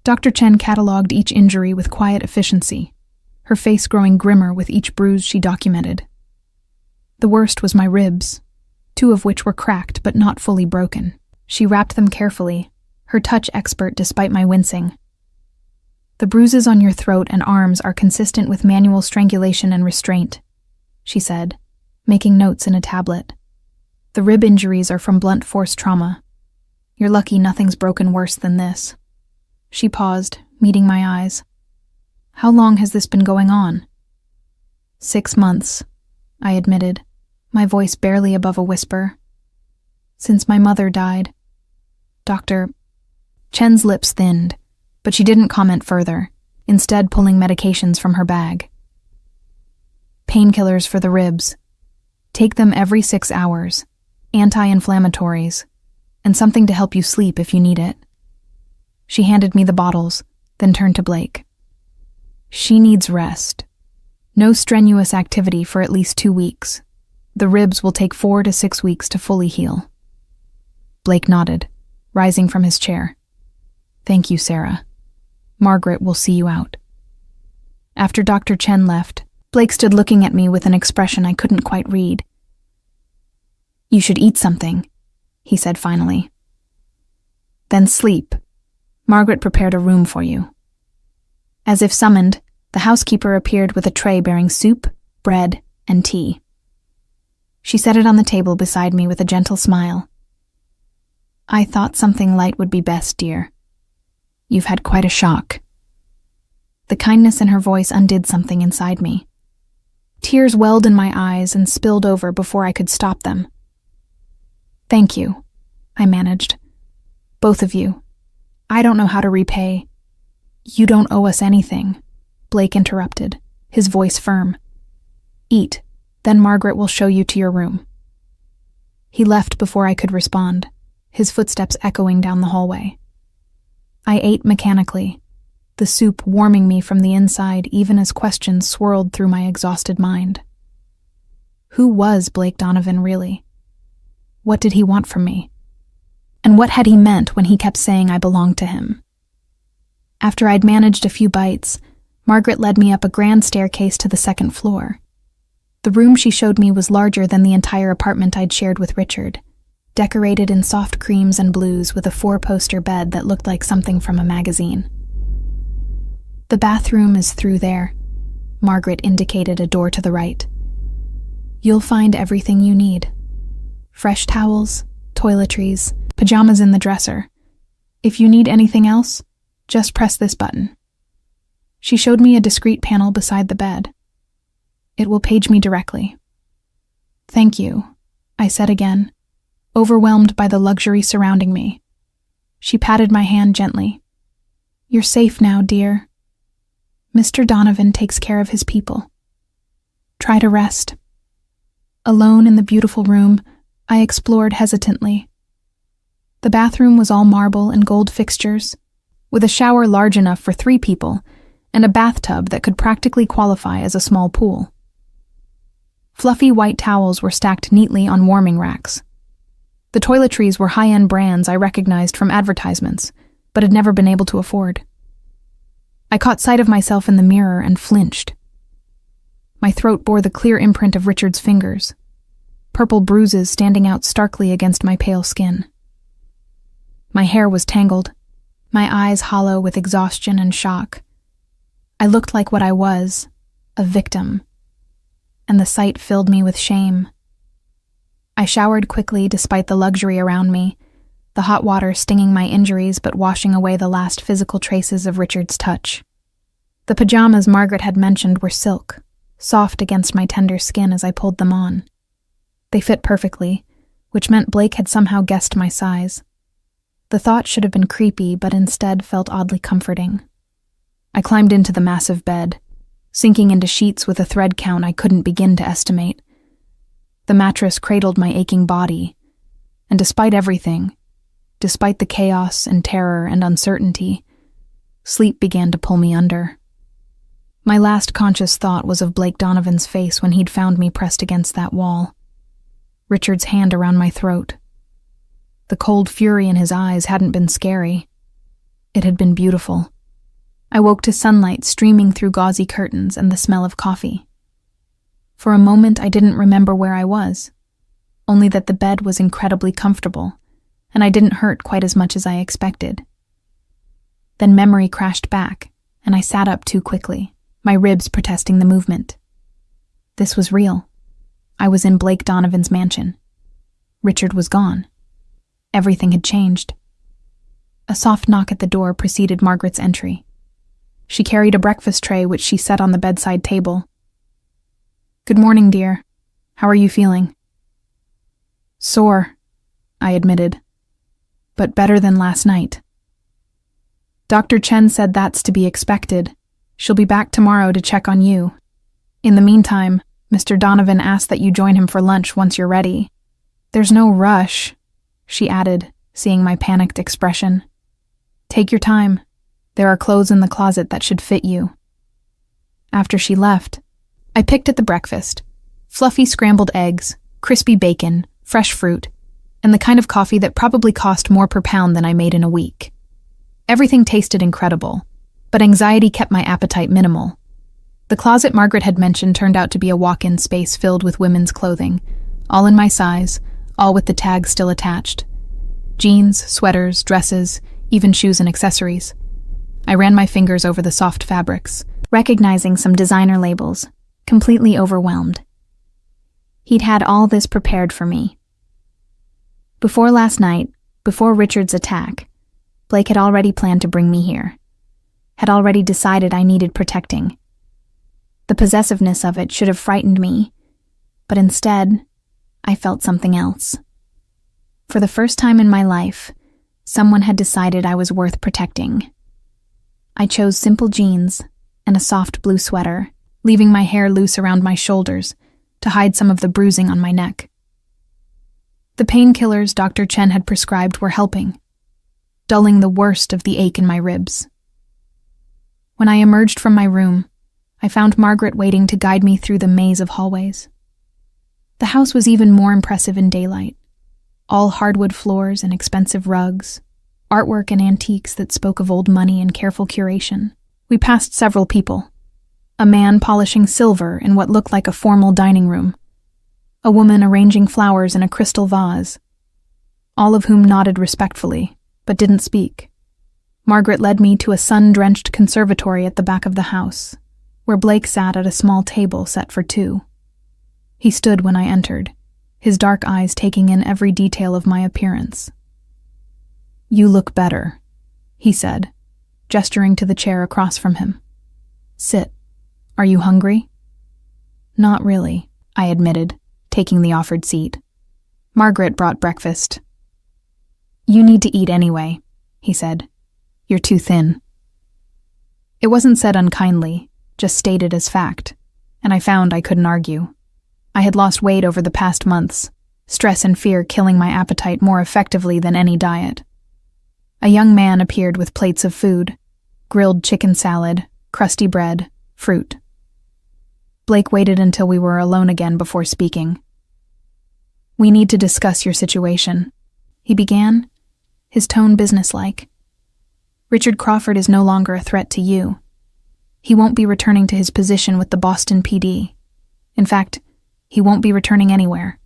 Dr. Chen catalogued each injury with quiet efficiency, her face growing grimmer with each bruise she documented. The worst was my ribs, 2 of which were cracked but not fully broken. She wrapped them carefully, her touch expert despite my wincing. "The bruises on your throat and arms are consistent with manual strangulation and restraint," she said, making notes in a tablet. "The rib injuries are from blunt force trauma. You're lucky nothing's broken worse than this." She paused, meeting my eyes. "How long has this been going on?" 6 months, I admitted, my voice barely above a whisper. "Since my mother died." Dr. Chen's lips thinned, but she didn't comment further, instead pulling medications from her bag. "Painkillers for the ribs. Take them every 6 hours, anti-inflammatories, and something to help you sleep if you need it." She handed me the bottles, then turned to Blake. "She needs rest. No strenuous activity for at least 2 weeks. The ribs will take 4 to 6 weeks to fully heal." Blake nodded, rising from his chair. "Thank you, Sarah. Margaret will see you out." After Dr. Chen left, Blake stood looking at me with an expression I couldn't quite read. "You should eat something," he said finally. "Then sleep. Margaret prepared a room for you." As if summoned, the housekeeper appeared with a tray bearing soup, bread, and tea. She set it on the table beside me with a gentle smile. "I thought something light would be best, dear. You've had quite a shock." The kindness in her voice undid something inside me. Tears welled in my eyes and spilled over before I could stop them. "Thank you," I managed. "Both of you. I don't know how to repay." "You don't owe us anything," Blake interrupted, his voice firm. "Eat, then Margaret will show you to your room." He left before I could respond, his footsteps echoing down the hallway. I ate mechanically, the soup warming me from the inside even as questions swirled through my exhausted mind. Who was Blake Donovan really? What did he want from me? And what had he meant when he kept saying I belonged to him? After I'd managed a few bites, Margaret led me up a grand staircase to the 2nd floor. The room she showed me was larger than the entire apartment I'd shared with Richard, decorated in soft creams and blues with a 4-poster bed that looked like something from a magazine. "The bathroom is through there," Margaret indicated a door to the right. "You'll find everything you need. Fresh towels, toiletries, pajamas in the dresser. If you need anything else, just press this button." She showed me a discreet panel beside the bed. "It will page me directly." "Thank you," I said again, overwhelmed by the luxury surrounding me. She patted my hand gently. "You're safe now, dear. Mr. Donovan takes care of his people. Try to rest." Alone in the beautiful room, I explored hesitantly. The bathroom was all marble and gold fixtures, with a shower large enough for 3 people and a bathtub that could practically qualify as a small pool. Fluffy white towels were stacked neatly on warming racks. The toiletries were high-end brands I recognized from advertisements, but had never been able to afford. I caught sight of myself in the mirror and flinched. My throat bore the clear imprint of Richard's fingers, purple bruises standing out starkly against my pale skin. My hair was tangled, my eyes hollow with exhaustion and shock. I looked like what I was, a victim, and the sight filled me with shame. I showered quickly despite the luxury around me, the hot water stinging my injuries but washing away the last physical traces of Richard's touch. The pajamas Margaret had mentioned were silk, soft against my tender skin as I pulled them on. They fit perfectly, which meant Blake had somehow guessed my size. The thought should have been creepy, but instead felt oddly comforting. I climbed into the massive bed, sinking into sheets with a thread count I couldn't begin to estimate. The mattress cradled my aching body, and despite everything, despite the chaos and terror and uncertainty, sleep began to pull me under. My last conscious thought was of Blake Donovan's face when he'd found me pressed against that wall. Richard's hand around my throat. The cold fury in his eyes hadn't been scary. It had been beautiful. I woke to sunlight streaming through gauzy curtains and the smell of coffee. For a moment, I didn't remember where I was, only that the bed was incredibly comfortable, and I didn't hurt quite as much as I expected. Then memory crashed back, and I sat up too quickly, my ribs protesting the movement. This was real. I was in Blake Donovan's mansion. Richard was gone. Everything had changed. A soft knock at the door preceded Margaret's entry. She carried a breakfast tray which she set on the bedside table. "Good morning, dear. How are you feeling?" "Sore," I admitted, "but better than last night." "Dr. Chen said that's to be expected. She'll be back tomorrow to check on you. In the meantime, Mr. Donovan asked that you join him for lunch once you're ready. There's no rush," she added, seeing my panicked expression. "Take your time. There are clothes in the closet that should fit you." After she left, I picked at the breakfast: fluffy scrambled eggs, crispy bacon, fresh fruit, and the kind of coffee that probably cost more per pound than I made in a week. Everything tasted incredible, but anxiety kept my appetite minimal. The closet Margaret had mentioned turned out to be a walk-in space filled with women's clothing, all in my size, all with the tags still attached. Jeans, sweaters, dresses, even shoes and accessories. I ran my fingers over the soft fabrics, recognizing some designer labels, completely overwhelmed. He'd had all this prepared for me. Before last night, before Richard's attack, Blake had already planned to bring me here, had already decided I needed protecting. The possessiveness of it should have frightened me, but instead, I felt something else. For the first time in my life, someone had decided I was worth protecting. I chose simple jeans and a soft blue sweater, leaving my hair loose around my shoulders to hide some of the bruising on my neck. The painkillers Dr. Chen had prescribed were helping, dulling the worst of the ache in my ribs. When I emerged from my room, I found Margaret waiting to guide me through the maze of hallways. The house was even more impressive in daylight. All hardwood floors and expensive rugs, artwork and antiques that spoke of old money and careful curation. We passed several people. A man polishing silver in what looked like a formal dining room. A woman arranging flowers in a crystal vase. All of whom nodded respectfully, but didn't speak. Margaret led me to a sun-drenched conservatory at the back of the house, where Blake sat at a small table set for two. He stood when I entered, his dark eyes taking in every detail of my appearance. "You look better," he said, gesturing to the chair across from him. "Sit. Are you hungry?" "Not really," I admitted, taking the offered seat. Margaret brought breakfast. "You need to eat anyway," he said. "You're too thin." It wasn't said unkindly, just stated as fact, and I found I couldn't argue. I had lost weight over the past months, stress and fear killing my appetite more effectively than any diet. A young man appeared with plates of food: grilled chicken salad, crusty bread, fruit. Blake waited until we were alone again before speaking. "We need to discuss your situation," he began, his tone businesslike. "Richard Crawford is no longer a threat to you. He won't be returning to his position with the Boston PD. In fact, he won't be returning anywhere."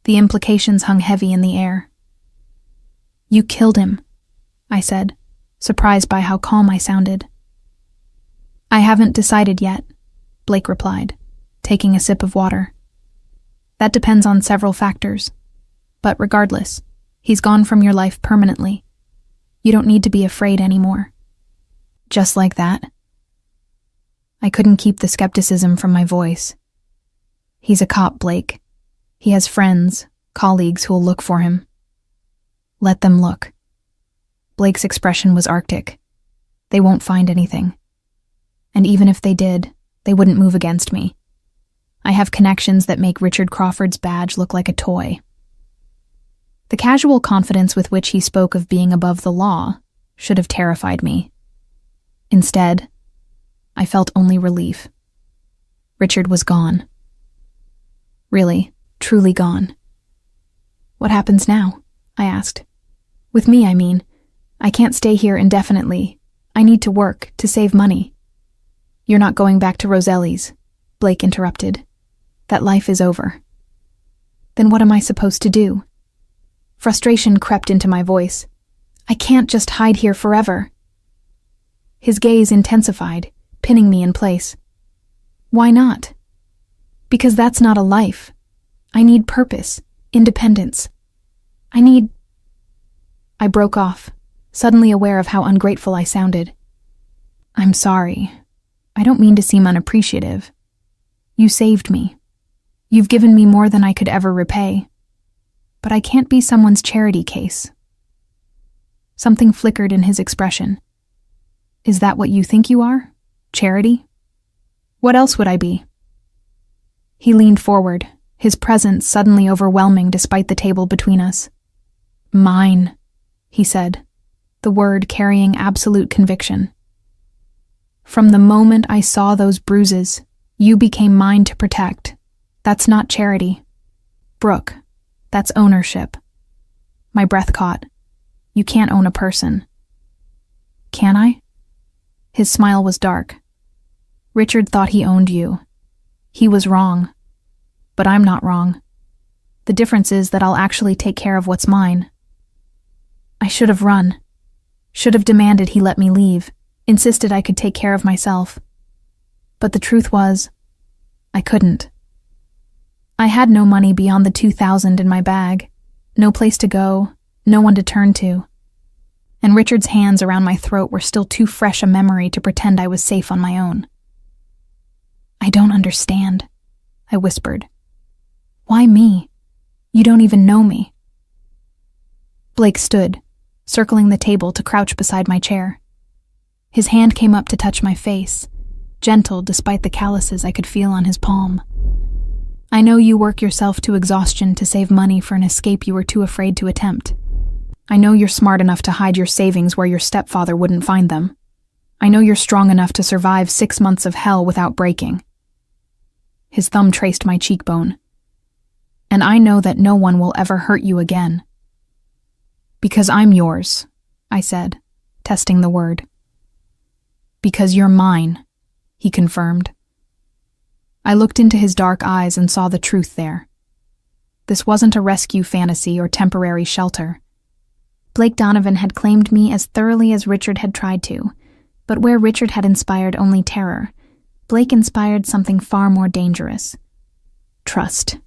The implications hung heavy in the air. "You killed him," I said, surprised by how calm I sounded. "I haven't decided yet," Blake replied, taking a sip of water. "That depends on several factors. But regardless, he's gone from your life permanently. You don't need to be afraid anymore." Just like that? I couldn't keep the skepticism from my voice. "He's a cop, Blake. He has friends, colleagues who'll look for him." "Let them look." Blake's expression was arctic. "They won't find anything. And even if they did, they wouldn't move against me. I have connections that make Richard Crawford's badge look like a toy." The casual confidence with which he spoke of being above the law should have terrified me. Instead, I felt only relief. Richard was gone. Really, truly gone. What happens now? I asked. With me, I mean. I can't stay here indefinitely. I need to work, to save money. You're not going back to Roselli's, Blake interrupted. That life is over. Then what am I supposed to do? Frustration crept into my voice. I can't just hide here forever. His gaze intensified, pinning me in place. Why not? Because that's not a life. I need purpose, independence. I broke off, suddenly aware of how ungrateful I sounded. I'm sorry. I don't mean to seem unappreciative. You saved me. You've given me more than I could ever repay. But I can't be someone's charity case. Something flickered in his expression. Is that what you think you are? Charity? What else would I be? He leaned forward, his presence suddenly overwhelming despite the table between us. Mine, he said, the word carrying absolute conviction. From the moment I saw those bruises, you became mine to protect. That's not charity. Brooke, that's ownership. My breath caught. You can't own a person. Can I? His smile was dark. Richard thought he owned you. He was wrong. But I'm not wrong. The difference is that I'll actually take care of what's mine. I should have run. Should have demanded he let me leave. Insisted I could take care of myself. But the truth was, I couldn't. I had no money beyond the $2,000 in my bag. No place to go, no one to turn to. And Richard's hands around my throat were still too fresh a memory to pretend I was safe on my own. I don't understand, I whispered. Why me? You don't even know me. Blake stood, circling the table to crouch beside my chair. His hand came up to touch my face, gentle despite the calluses I could feel on his palm. I know you work yourself to exhaustion to save money for an escape you were too afraid to attempt. I know you're smart enough to hide your savings where your stepfather wouldn't find them. I know you're strong enough to survive 6 months of hell without breaking. His thumb traced my cheekbone. And I know that no one will ever hurt you again. Because I'm yours, I said, testing the word. Because you're mine, he confirmed. I looked into his dark eyes and saw the truth there. This wasn't a rescue fantasy or temporary shelter. Blake Donovan had claimed me as thoroughly as Richard had tried to, but where Richard had inspired only terror, Blake inspired something far more dangerous. Trust.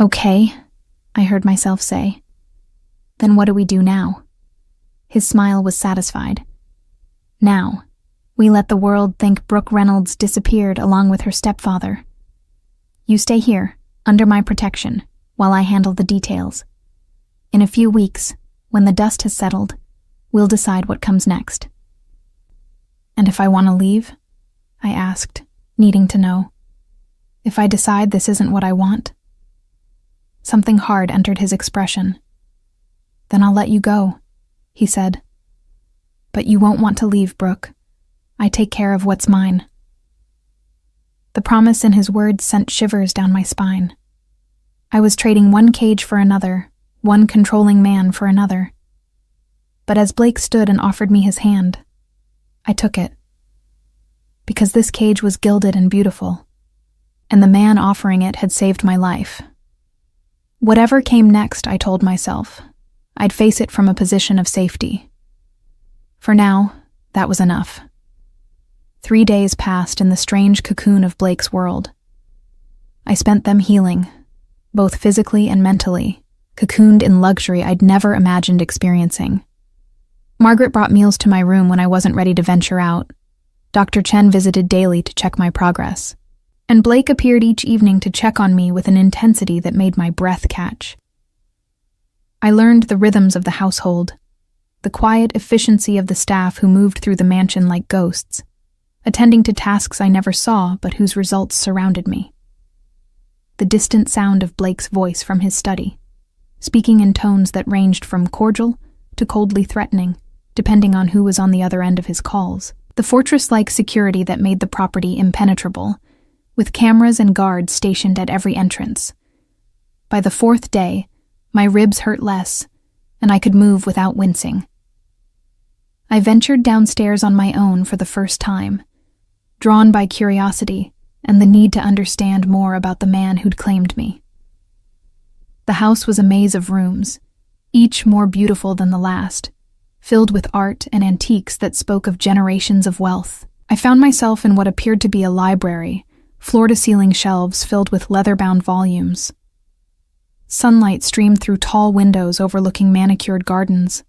Okay, I heard myself say. Then what do we do now? His smile was satisfied. Now, we let the world think Brooke Reynolds disappeared along with her stepfather. You stay here, under my protection, while I handle the details. In a few weeks, when the dust has settled, we'll decide what comes next. And if I want to leave? I asked, needing to know. If I decide this isn't what I want? Something hard entered his expression. Then I'll let you go, he said. But you won't want to leave, Brooke. I take care of what's mine. The promise in his words sent shivers down my spine. I was trading one cage for another, one controlling man for another. But as Blake stood and offered me his hand, I took it. Because this cage was gilded and beautiful, and the man offering it had saved my life. Whatever came next, I told myself, I'd face it from a position of safety. For now, that was enough. 3 days passed in the strange cocoon of Blake's world. I spent them healing, both physically and mentally, cocooned in luxury I'd never imagined experiencing. Margaret brought meals to my room when I wasn't ready to venture out. Dr. Chen visited daily to check my progress. And Blake appeared each evening to check on me with an intensity that made my breath catch. I learned the rhythms of the household, the quiet efficiency of the staff who moved through the mansion like ghosts, attending to tasks I never saw but whose results surrounded me. The distant sound of Blake's voice from his study, speaking in tones that ranged from cordial to coldly threatening, depending on who was on the other end of his calls. The fortress-like security that made the property impenetrable, with cameras and guards stationed at every entrance. By the fourth day, my ribs hurt less, and I could move without wincing. I ventured downstairs on my own for the first time, drawn by curiosity and the need to understand more about the man who'd claimed me. The house was a maze of rooms, each more beautiful than the last, filled with art and antiques that spoke of generations of wealth. I found myself in what appeared to be a library, floor-to-ceiling shelves filled with leather-bound volumes. Sunlight streamed through tall windows overlooking manicured gardens,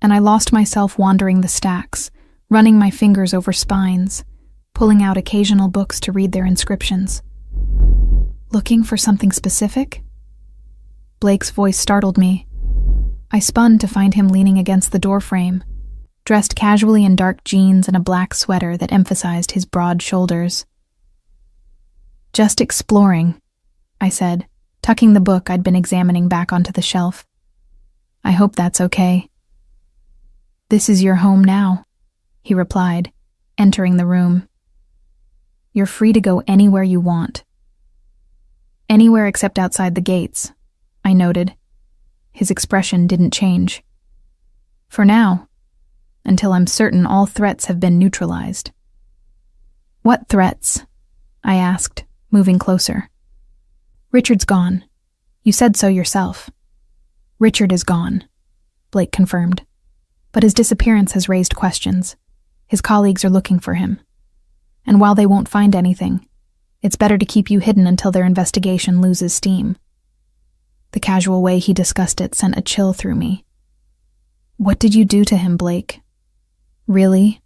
and I lost myself wandering the stacks, running my fingers over spines, pulling out occasional books to read their inscriptions. Looking for something specific? Blake's voice startled me. I spun to find him leaning against the doorframe, dressed casually in dark jeans and a black sweater that emphasized his broad shoulders. "Just exploring," I said, tucking the book I'd been examining back onto the shelf. "I hope that's okay." "This is your home now," he replied, entering the room. "You're free to go anywhere you want." "Anywhere except outside the gates," I noted. His expression didn't change. "For now, until I'm certain all threats have been neutralized." "What threats?" I asked, moving closer. "Richard's gone. You said so yourself." "Richard is gone," Blake confirmed. "But his disappearance has raised questions. His colleagues are looking for him. And while they won't find anything, it's better to keep you hidden until their investigation loses steam." The casual way he discussed it sent a chill through me. "What did you do to him, Blake? Really?"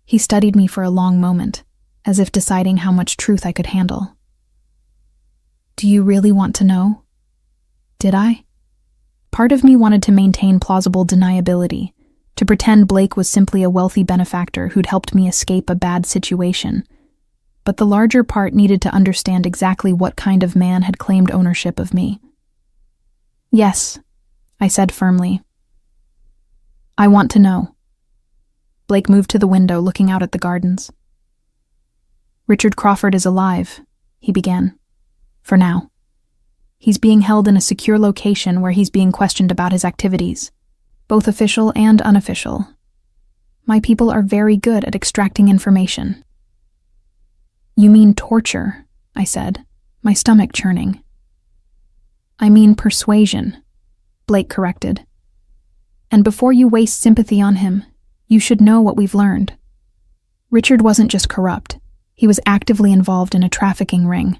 He studied me for a long moment, as if deciding how much truth I could handle. "Do you really want to know? Did I?" Part of me wanted to maintain plausible deniability, to pretend Blake was simply a wealthy benefactor who'd helped me escape a bad situation. But the larger part needed to understand exactly what kind of man had claimed ownership of me. "Yes," I said firmly. "I want to know." Blake moved to the window, looking out at the gardens. "Richard Crawford is alive," he began. "For now. He's being held in a secure location where he's being questioned about his activities, both official and unofficial. My people are very good at extracting information." "You mean torture," I said, my stomach churning. "I mean persuasion," Blake corrected. "And before you waste sympathy on him, you should know what we've learned. Richard wasn't just corrupt, he was actively involved in a trafficking ring.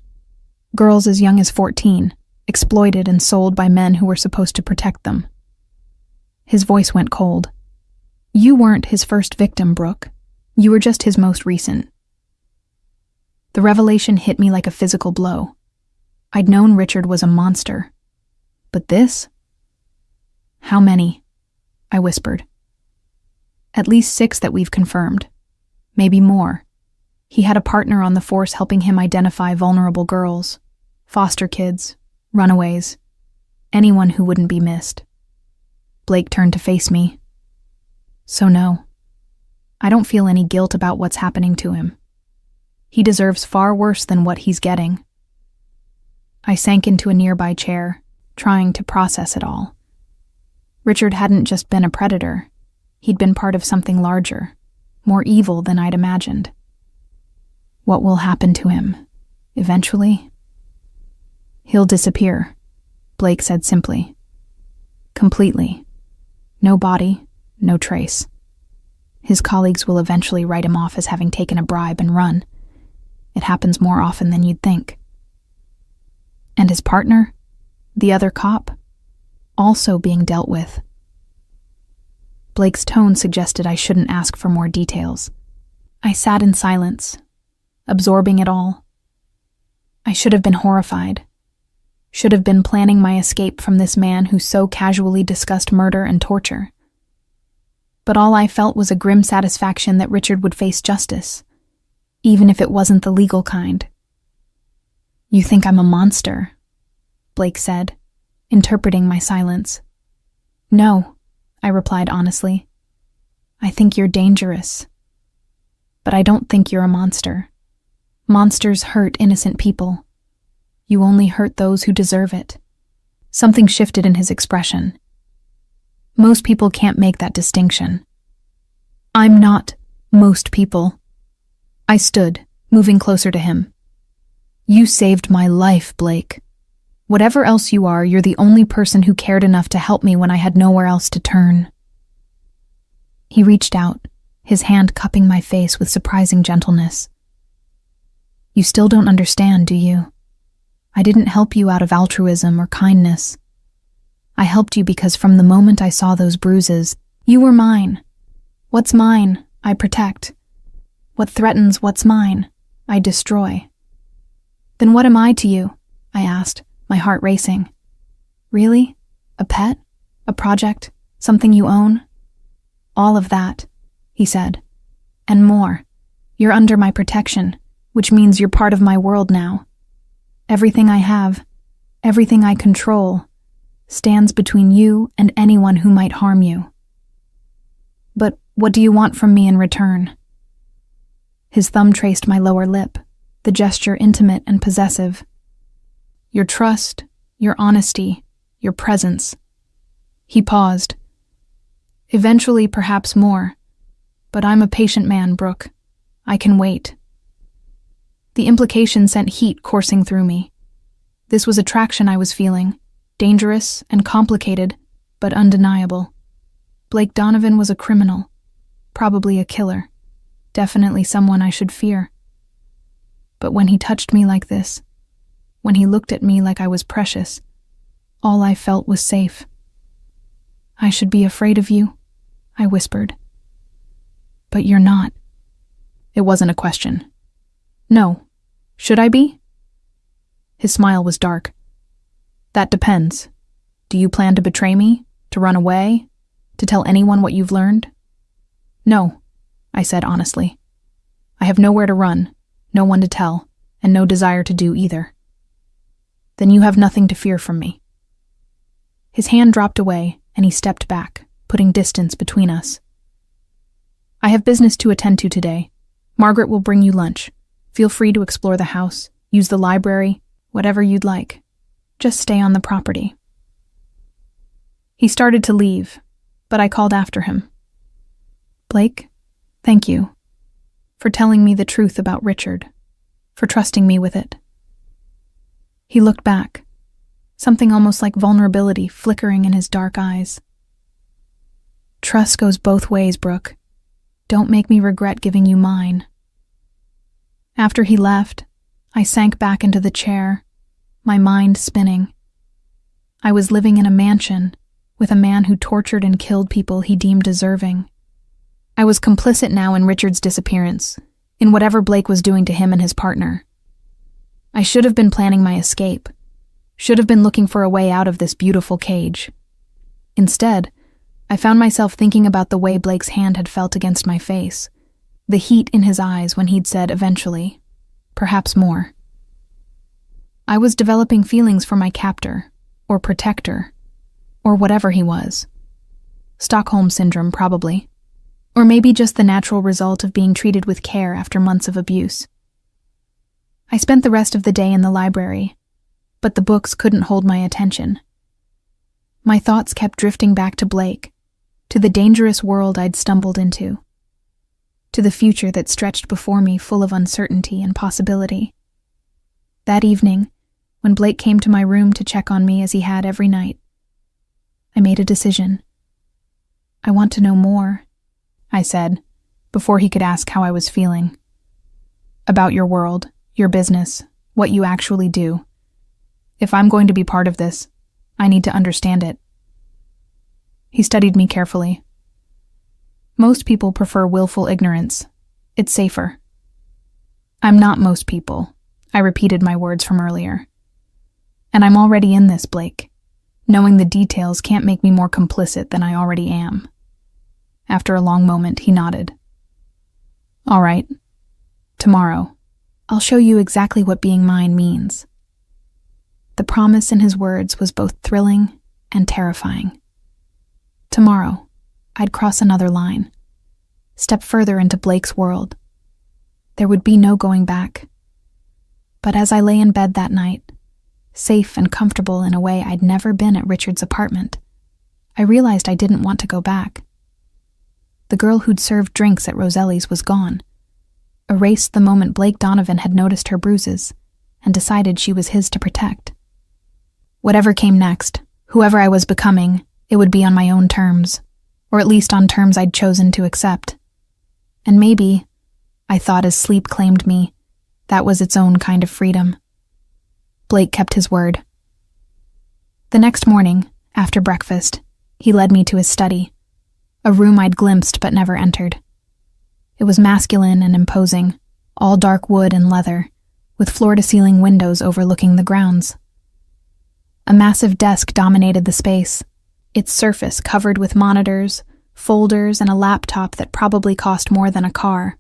Girls as young as 14, exploited and sold by men who were supposed to protect them." His voice went cold. "You weren't his first victim, Brooke. You were just his most recent." The revelation hit me like a physical blow. I'd known Richard was a monster. But this? "How many?" I whispered. "At least 6 that we've confirmed. Maybe more. He had a partner on the force helping him identify vulnerable girls, foster kids, runaways, anyone who wouldn't be missed." Blake turned to face me. "So no, I don't feel any guilt about what's happening to him. He deserves far worse than what he's getting." I sank into a nearby chair, trying to process it all. Richard hadn't just been a predator. He'd been part of something larger, more evil than I'd imagined. What will happen to him, eventually? "He'll disappear," Blake said simply. "Completely. No body, no trace. His colleagues will eventually write him off as having taken a bribe and run. It happens more often than you'd think." "And his partner, the other cop, also being dealt with." Blake's tone suggested I shouldn't ask for more details. I sat in silence, absorbing it all. I should have been horrified. Should have been planning my escape from this man who so casually discussed murder and torture. But all I felt was a grim satisfaction that Richard would face justice, even if it wasn't the legal kind. "You think I'm a monster," Blake said, interpreting my silence. "No," I replied honestly. "I think you're dangerous, But I don't think you're a monster. Monsters hurt innocent people. You only hurt those who deserve it." Something shifted in his expression. "Most people can't make that distinction." "I'm not most people." I stood, moving closer to him. "You saved my life, Blake. Whatever else you are, you're the only person who cared enough to help me when I had nowhere else to turn." He reached out, his hand cupping my face with surprising gentleness. "You still don't understand, do you? I didn't help you out of altruism or kindness. I helped you because from the moment I saw those bruises, you were mine. What's mine, I protect. What threatens what's mine, I destroy." "Then what am I to you?" I asked, my heart racing. "Really? A pet? A project? Something you own?" "All of that," he said. "And more. You're under my protection, which means you're part of my world now. Everything I have, everything I control, stands between you and anyone who might harm you." "But what do you want from me in return?" His thumb traced my lower lip, the gesture intimate and possessive. "Your trust, your honesty, your presence." He paused. "Eventually, perhaps more. But I'm a patient man, Brooke. I can wait." The implication sent heat coursing through me. This was attraction I was feeling, dangerous and complicated, but undeniable. Blake Donovan was a criminal, probably a killer, definitely someone I should fear. But when he touched me like this, when he looked at me like I was precious, all I felt was safe. "I should be afraid of you," I whispered. "But you're not." It wasn't a question. "No. Should I be?" His smile was dark. "That depends. Do you plan to betray me? To run away? To tell anyone what you've learned?" "No," I said honestly. "I have nowhere to run, no one to tell, and no desire to do either." "Then you have nothing to fear from me." His hand dropped away, and he stepped back, putting distance between us. "I have business to attend to today. Margaret will bring you lunch. Feel free to explore the house, use the library, whatever you'd like. Just stay on the property." He started to leave, but I called after him. "Blake, thank you for telling me the truth about Richard, for trusting me with it." He looked back, something almost like vulnerability flickering in his dark eyes. "Trust goes both ways, Brooke. Don't make me regret giving you mine." After he left, I sank back into the chair, my mind spinning. I was living in a mansion with a man who tortured and killed people he deemed deserving. I was complicit now in Richard's disappearance, in whatever Blake was doing to him and his partner. I should have been planning my escape, should have been looking for a way out of this beautiful cage. Instead, I found myself thinking about the way Blake's hand had felt against my face, the heat in his eyes when he'd said eventually, perhaps more. I was developing feelings for my captor, or protector, or whatever he was. Stockholm Syndrome, probably. Or maybe just the natural result of being treated with care after months of abuse. I spent the rest of the day in the library, but the books couldn't hold my attention. My thoughts kept drifting back to Blake, to the dangerous world I'd stumbled into, to the future that stretched before me full of uncertainty and possibility. That evening, when Blake came to my room to check on me as he had every night, I made a decision. "I want to know more," I said, before he could ask how I was feeling. "About your world, your business, what you actually do. If I'm going to be part of this, I need to understand it." He studied me carefully. "Most people prefer willful ignorance. It's safer." "I'm not most people," I repeated my words from earlier. "And I'm already in this, Blake. Knowing the details can't make me more complicit than I already am." After a long moment, he nodded. "All right. Tomorrow, I'll show you exactly what being mine means." The promise in his words was both thrilling and terrifying. Tomorrow, I'd cross another line, step further into Blake's world, There would be no going back. But as I lay in bed that night, safe and comfortable in a way I'd never been at Richard's apartment, I realized I didn't want to go back. The girl who'd served drinks at Roselli's was gone, erased the moment Blake Donovan had noticed her bruises and decided she was his to protect. Whatever came next, whoever I was becoming, it would be on my own terms, or at least on terms I'd chosen to accept. And maybe, I thought as sleep claimed me, that was its own kind of freedom. Blake kept his word. The next morning, after breakfast, he led me to his study, a room I'd glimpsed but never entered. It was masculine and imposing, all dark wood and leather, with floor-to-ceiling windows overlooking the grounds. A massive desk dominated the space, its surface covered with monitors, folders, and a laptop that probably cost more than a car.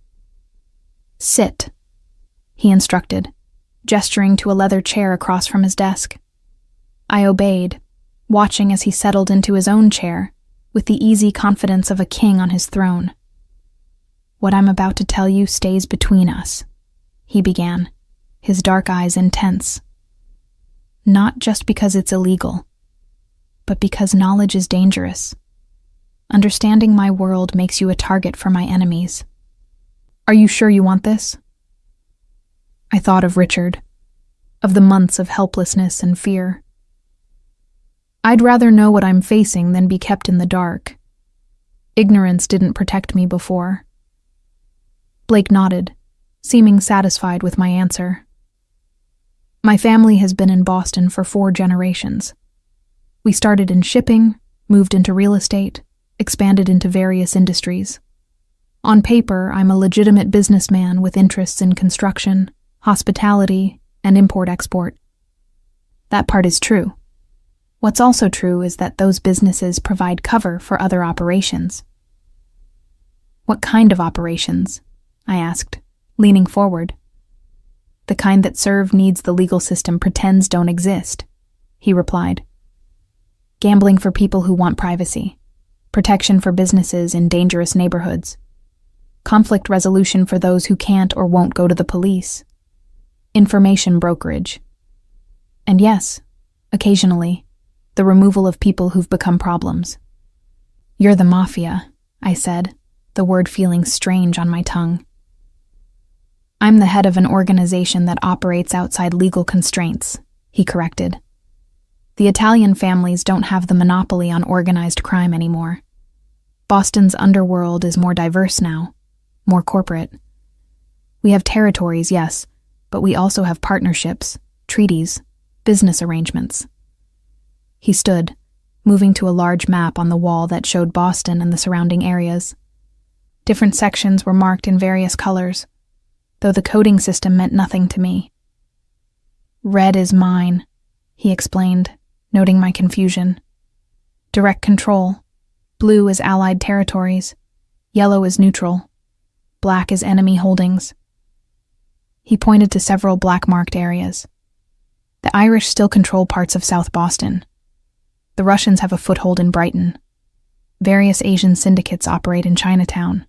"Sit," he instructed, gesturing to a leather chair across from his desk. I obeyed, watching as he settled into his own chair, with the easy confidence of a king on his throne. "What I'm about to tell you stays between us," he began, his dark eyes intense. "Not just because it's illegal, but because knowledge is dangerous. Understanding my world makes you a target for my enemies. Are you sure you want this?" I thought of Richard, of the months of helplessness and fear. I'd rather know what I'm facing than be kept in the dark. Ignorance didn't protect me before. Blake nodded, seeming satisfied with my answer. "My family has been in Boston for 4 generations. We started in shipping, moved into real estate, expanded into various industries. On paper, I'm a legitimate businessman with interests in construction, hospitality, and import-export. That part is true. What's also true is that those businesses provide cover for other operations." "What kind of operations?" I asked, leaning forward. "The kind that serve needs the legal system pretends don't exist," he replied. "Gambling for people who want privacy, protection for businesses in dangerous neighborhoods, conflict resolution for those who can't or won't go to the police, information brokerage, and yes, occasionally, the removal of people who've become problems." "You're the Mafia," I said, the word feeling strange on my tongue. "I'm the head of an organization that operates outside legal constraints," he corrected. "The Italian families don't have the monopoly on organized crime anymore. Boston's underworld is more diverse now, more corporate. We have territories, yes, but we also have partnerships, treaties, business arrangements." He stood, moving to a large map on the wall that showed Boston and the surrounding areas. Different sections were marked in various colors, though the coding system meant nothing to me. "Red is mine," he explained, noting my confusion. "Direct control. Blue is Allied territories. Yellow is neutral. Black is enemy holdings." He pointed to several black-marked areas. "The Irish still control parts of South Boston. The Russians have a foothold in Brighton. Various Asian syndicates operate in Chinatown.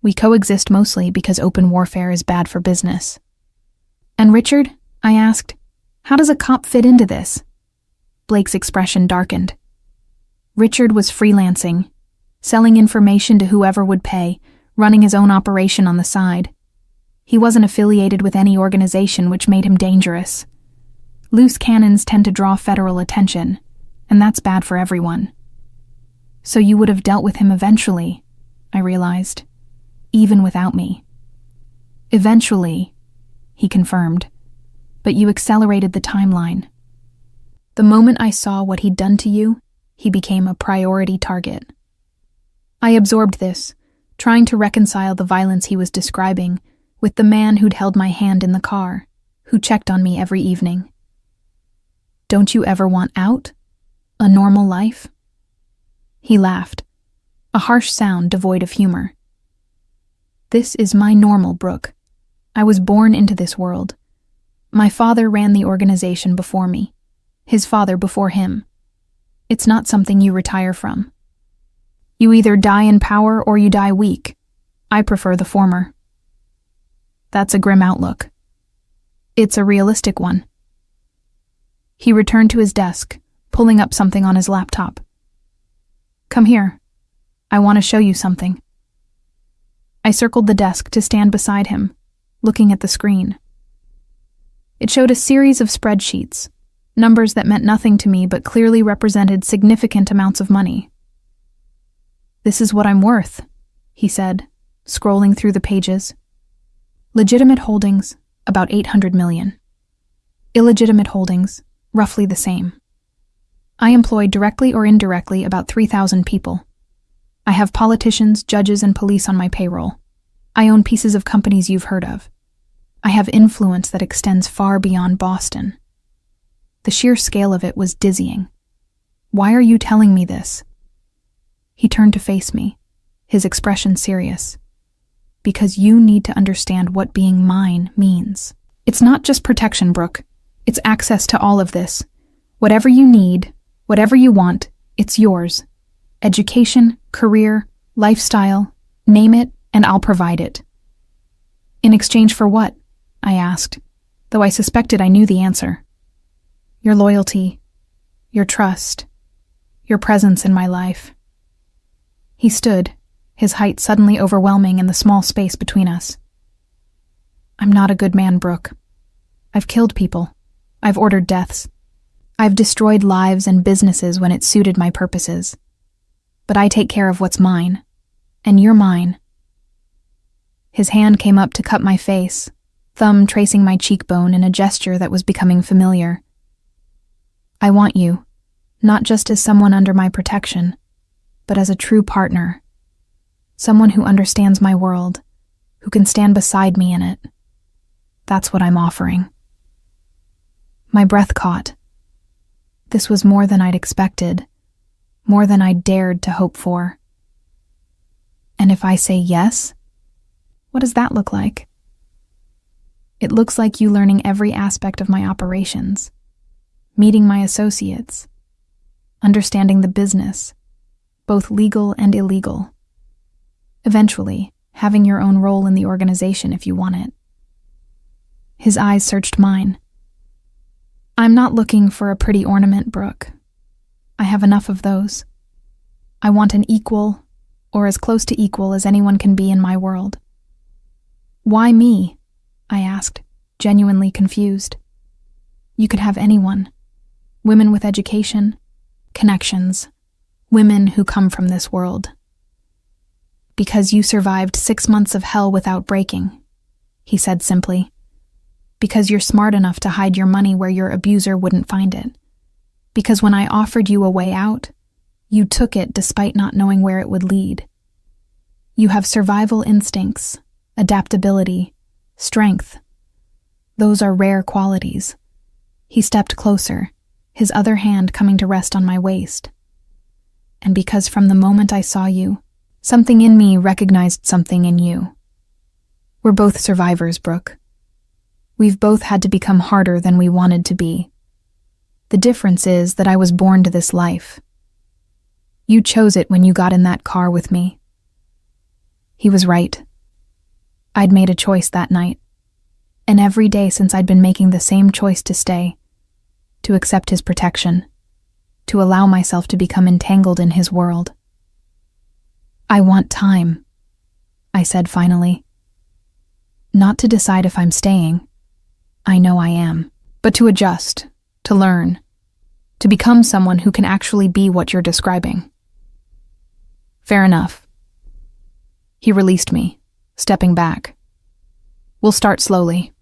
We coexist mostly because open warfare is bad for business." "And Richard?" I asked. "How does a cop fit into this?" Blake's expression darkened. Richard was freelancing, selling information to whoever would pay, running his own operation on the side. He wasn't affiliated with any organization, which made him dangerous. Loose cannons tend to draw federal attention, and that's bad for everyone. "So you would have dealt with him eventually," I realized, "even without me." "Eventually," he confirmed, "but you accelerated the timeline. The moment I saw what he'd done to you, he became a priority target." I absorbed this, trying to reconcile the violence he was describing with the man who'd held my hand in the car, who checked on me every evening. "Don't you ever want out? A normal life?" He laughed, a harsh sound devoid of humor. "This is my normal, Brooke. I was born into this world. My father ran the organization before me, his father before him. It's not something you retire from. You either die in power or you die weak. I prefer the former." That's a grim outlook. It's a realistic one. He returned to his desk, pulling up something on his laptop. Come here. I want to show you something. I circled the desk to stand beside him, looking at the screen. It showed a series of spreadsheets, numbers that meant nothing to me but clearly represented significant amounts of money. This is what I'm worth, he said, scrolling through the pages. Legitimate holdings, about 800 million. Illegitimate holdings, roughly the same. I employ directly or indirectly about 3,000 people. I have politicians, judges, and police on my payroll. I own pieces of companies you've heard of. I have influence that extends far beyond Boston. The sheer scale of it was dizzying. Why are you telling me this? He turned to face me, his expression serious. Because you need to understand what being mine means. It's not just protection, Brooke. It's access to all of this. Whatever you need, whatever you want, it's yours. Education, career, lifestyle, name it, and I'll provide it. In exchange for what? I asked, though I suspected I knew the answer. Your loyalty, your trust, your presence in my life. He stood, his height suddenly overwhelming in the small space between us. I'm not a good man, Brooke. I've killed people. I've ordered deaths. I've destroyed lives and businesses when it suited my purposes. But I take care of what's mine, and you're mine. His hand came up to cup my face, thumb tracing my cheekbone in a gesture that was becoming familiar. I want you, not just as someone under my protection, but as a true partner. Someone who understands my world, who can stand beside me in it. That's what I'm offering. My breath caught. This was more than I'd expected, more than I'd dared to hope for. And if I say yes, what does that look like? It looks like you learning every aspect of my operations, meeting my associates, understanding the business, both legal and illegal. Eventually, having your own role in the organization if you want it. His eyes searched mine. I'm not looking for a pretty ornament, Brooke. I have enough of those. I want an equal, or as close to equal as anyone can be in my world. Why me? I asked, genuinely confused. You could have anyone. Women with education, connections, women who come from this world. Because you survived 6 months of hell without breaking, he said simply. Because you're smart enough to hide your money where your abuser wouldn't find it. Because when I offered you a way out, you took it despite not knowing where it would lead. You have survival instincts, adaptability, strength. Those are rare qualities. He stepped closer, his other hand coming to rest on my waist. And because from the moment I saw you, something in me recognized something in you. We're both survivors, Brooke. We've both had to become harder than we wanted to be. The difference is that I was born to this life. You chose it when you got in that car with me. He was right. I'd made a choice that night, and every day since I'd been making the same choice to stay, to accept his protection, to allow myself to become entangled in his world. I want time, I said finally. Not to decide if I'm staying. I know I am. But to adjust, to learn, to become someone who can actually be what you're describing. Fair enough. He released me, stepping back. We'll start slowly.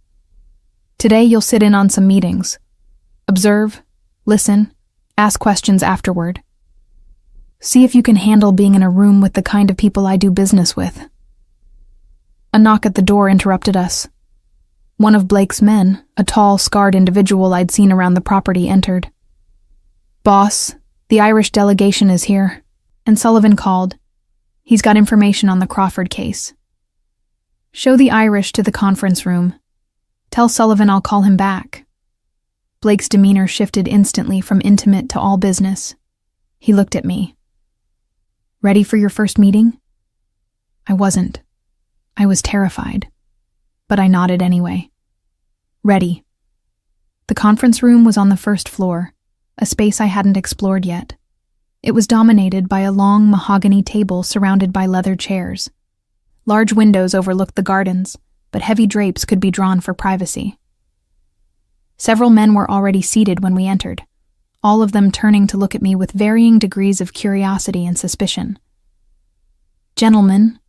Today you'll sit in on some meetings. Observe, listen, ask questions afterward. See if you can handle being in a room with the kind of people I do business with. A knock at the door interrupted us. One of Blake's men, a tall, scarred individual I'd seen around the property, entered. Boss, the Irish delegation is here, and Sullivan called. He's got information on the Crawford case. Show the Irish to the conference room. Tell Sullivan I'll call him back. Blake's demeanor shifted instantly from intimate to all business. He looked at me. Ready for your first meeting? I wasn't. I was terrified. but I nodded anyway. Ready. The conference room was on the first floor, a space I hadn't explored yet. It was dominated by a long mahogany table surrounded by leather chairs. Large windows overlooked the gardens, but heavy drapes could be drawn for privacy. Several men were already seated when we entered, all of them turning to look at me with varying degrees of curiosity and suspicion. "Gentlemen,"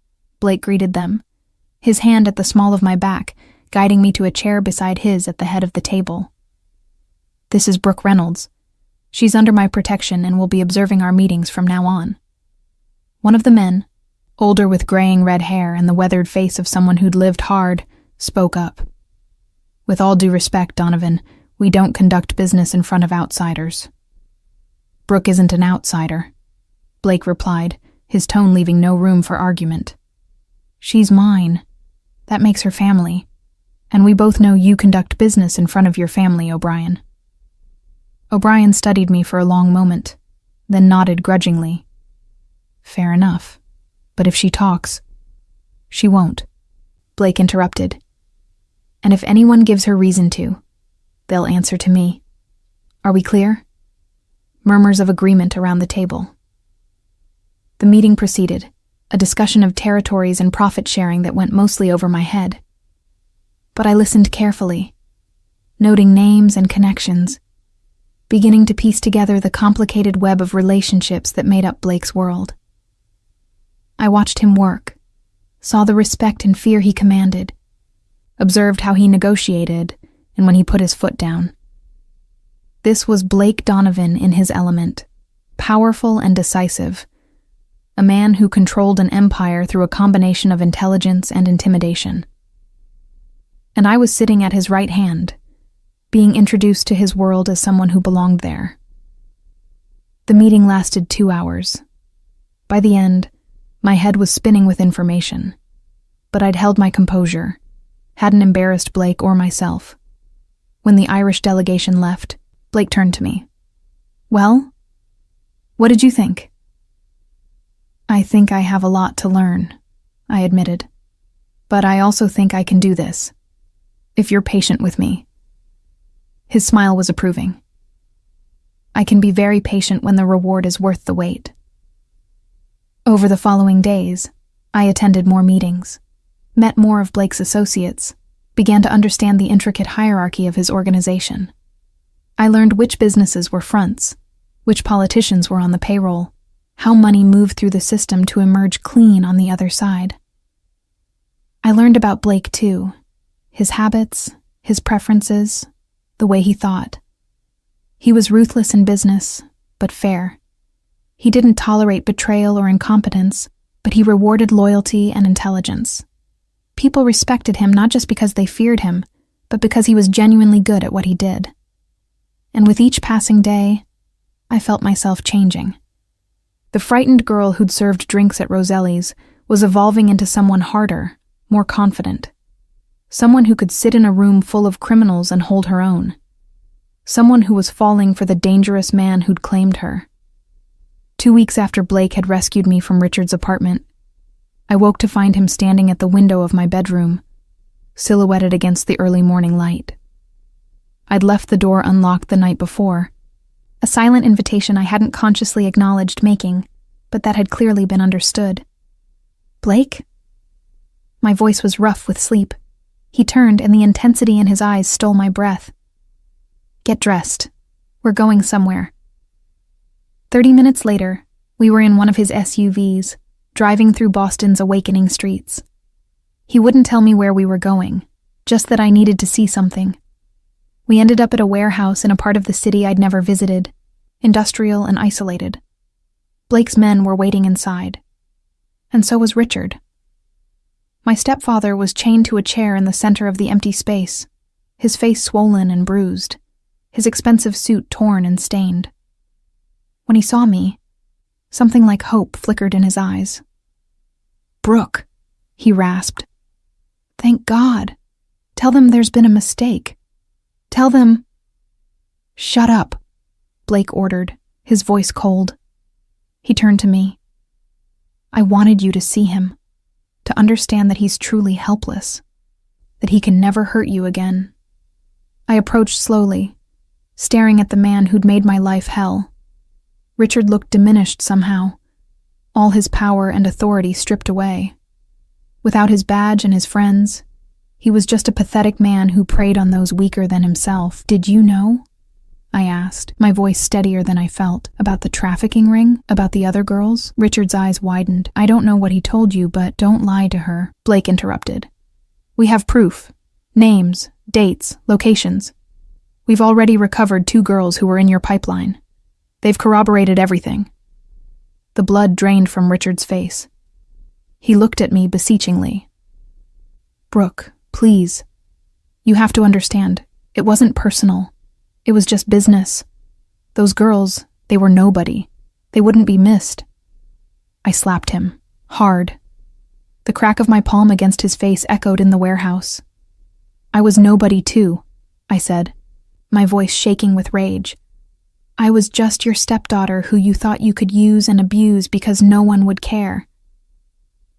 Blake greeted them, his hand at the small of my back, guiding me to a chair beside his at the head of the table. "This is Brooke Reynolds. She's under my protection and will be observing our meetings from now on." One of the men, older with graying red hair and the weathered face of someone who'd lived hard, spoke up. "With all due respect, Donovan, we don't conduct business in front of outsiders." "Brooke isn't an outsider," Blake replied, his tone leaving no room for argument. "She's mine. That makes her family. And we both know you conduct business in front of your family, O'Brien." O'Brien studied me for a long moment, then nodded grudgingly. "Fair enough. But if she talks..." "She won't," Blake interrupted. "And if anyone gives her reason to, they'll answer to me. Are we clear?" Murmurs of agreement around the table. The meeting proceeded, a discussion of territories and profit sharing that went mostly over my head. But I listened carefully, noting names and connections, beginning to piece together the complicated web of relationships that made up Blake's world. I watched him work, saw the respect and fear he commanded, observed how he negotiated and when he put his foot down. This was Blake Donovan in his element, powerful and decisive, a man who controlled an empire through a combination of intelligence and intimidation. And I was sitting at his right hand, being introduced to his world as someone who belonged there. The meeting lasted 2 hours. By the end, my head was spinning with information, but I'd held my composure, hadn't embarrassed Blake or myself. When the Irish delegation left, Blake turned to me. "Well, what did you think?" "I think I have a lot to learn," I admitted. "But I also think I can do this, if you're patient with me." His smile was approving. "I can be very patient when the reward is worth the wait." Over the following days, I attended more meetings, met more of Blake's associates, began to understand the intricate hierarchy of his organization. I learned which businesses were fronts, which politicians were on the payroll, how money moved through the system to emerge clean on the other side. I learned about Blake too, his habits, his preferences, the way he thought. He was ruthless in business, but fair. He didn't tolerate betrayal or incompetence, but he rewarded loyalty and intelligence. People respected him not just because they feared him, but because he was genuinely good at what he did. And with each passing day, I felt myself changing. The frightened girl who'd served drinks at Roselli's was evolving into someone harder, more confident. Someone who could sit in a room full of criminals and hold her own. Someone who was falling for the dangerous man who'd claimed her. 2 weeks after Blake had rescued me from Richard's apartment, I woke to find him standing at the window of my bedroom, silhouetted against the early morning light. I'd left the door unlocked the night before, a silent invitation I hadn't consciously acknowledged making, but that had clearly been understood. "Blake?" My voice was rough with sleep. He turned, and the intensity in his eyes stole my breath. "Get dressed. We're going somewhere." 30 minutes later, we were in one of his SUVs, driving through Boston's awakening streets. He wouldn't tell me where we were going, just that I needed to see something. We ended up at a warehouse in a part of the city I'd never visited, industrial and isolated. Blake's men were waiting inside, and so was Richard. My stepfather was chained to a chair in the center of the empty space, his face swollen and bruised, his expensive suit torn and stained. When he saw me, something like hope flickered in his eyes. "Brooke," he rasped. "Thank God. Tell them there's been a mistake. Tell them—" "Shut up," Blake ordered, his voice cold. He turned to me. "I wanted you to see him, to understand that he's truly helpless. that he can never hurt you again. I approached slowly, staring at the man who'd made my life hell. Richard looked diminished somehow, all his power and authority stripped away. Without his badge and his friends, he was just a pathetic man who preyed on those weaker than himself. "Did you know?" I asked, my voice steadier than I felt. "About the trafficking ring? About the other girls?" Richard's eyes widened. "I don't know what he told you, but don't lie to her," Blake interrupted. "We have proof. Names, dates, locations. We've already recovered 2 girls who were in your pipeline. They've corroborated everything." The blood drained from Richard's face. He looked at me beseechingly. "Brooke, please. You have to understand. It wasn't personal. It was just business. Those girls, they were nobody. They wouldn't be missed." I slapped him, hard. The crack of my palm against his face echoed in the warehouse. "I was nobody too," I said, my voice shaking with rage. "I was just your stepdaughter who you thought you could use and abuse because no one would care.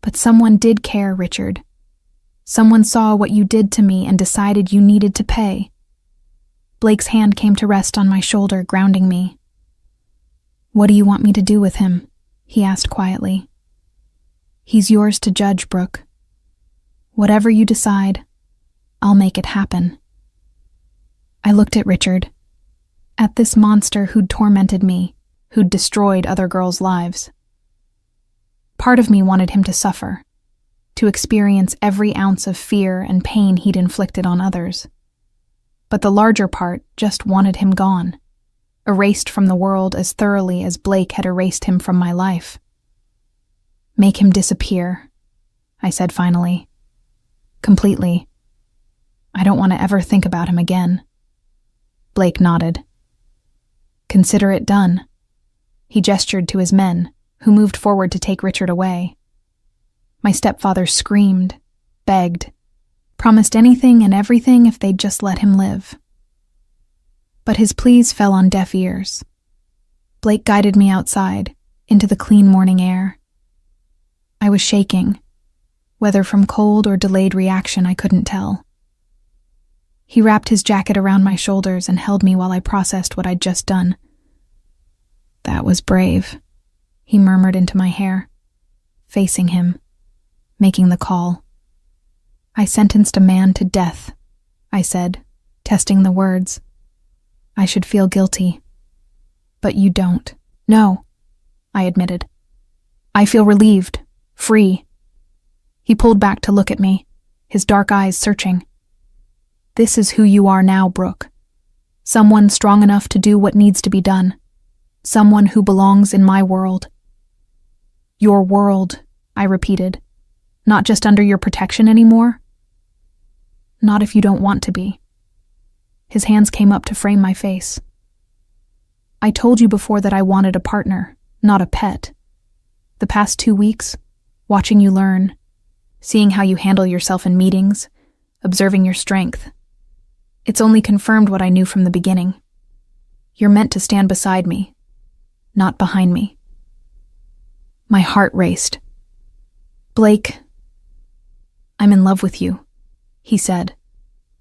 But someone did care, Richard. Someone saw what you did to me and decided you needed to pay." Blake's hand came to rest on my shoulder, grounding me. "What do you want me to do with him?" he asked quietly. "He's yours to judge, Brooke. Whatever you decide, I'll make it happen." I looked at Richard, at this monster who'd tormented me, who'd destroyed other girls' lives. Part of me wanted him to suffer, to experience every ounce of fear and pain he'd inflicted on others. But the larger part just wanted him gone, erased from the world as thoroughly as Blake had erased him from my life. "Make him disappear," I said finally. "Completely. I don't want to ever think about him again." Blake nodded. "Consider it done." He gestured to his men, who moved forward to take Richard away. My stepfather screamed, begged, promised anything and everything if they'd just let him live. But his pleas fell on deaf ears. Blake guided me outside, into the clean morning air. I was shaking, whether from cold or delayed reaction I couldn't tell. He wrapped his jacket around my shoulders and held me while I processed what I'd just done. "That was brave," he murmured into my hair, facing him, making the call. "I sentenced a man to death," I said, testing the words. "I should feel guilty. But you don't." "No," I admitted. "I feel relieved, free." He pulled back to look at me, his dark eyes searching. "This is who you are now, Brooke. Someone strong enough to do what needs to be done. Someone who belongs in my world." "Your world," I repeated. "Not just under your protection anymore?" "Not if you don't want to be." His hands came up to frame my face. "I told you before that I wanted a partner, not a pet. The past 2 weeks, watching you learn, seeing how you handle yourself in meetings, observing your strength, it's only confirmed what I knew from the beginning. You're meant to stand beside me, not behind me." My heart raced. "Blake, I'm in love with you," he said,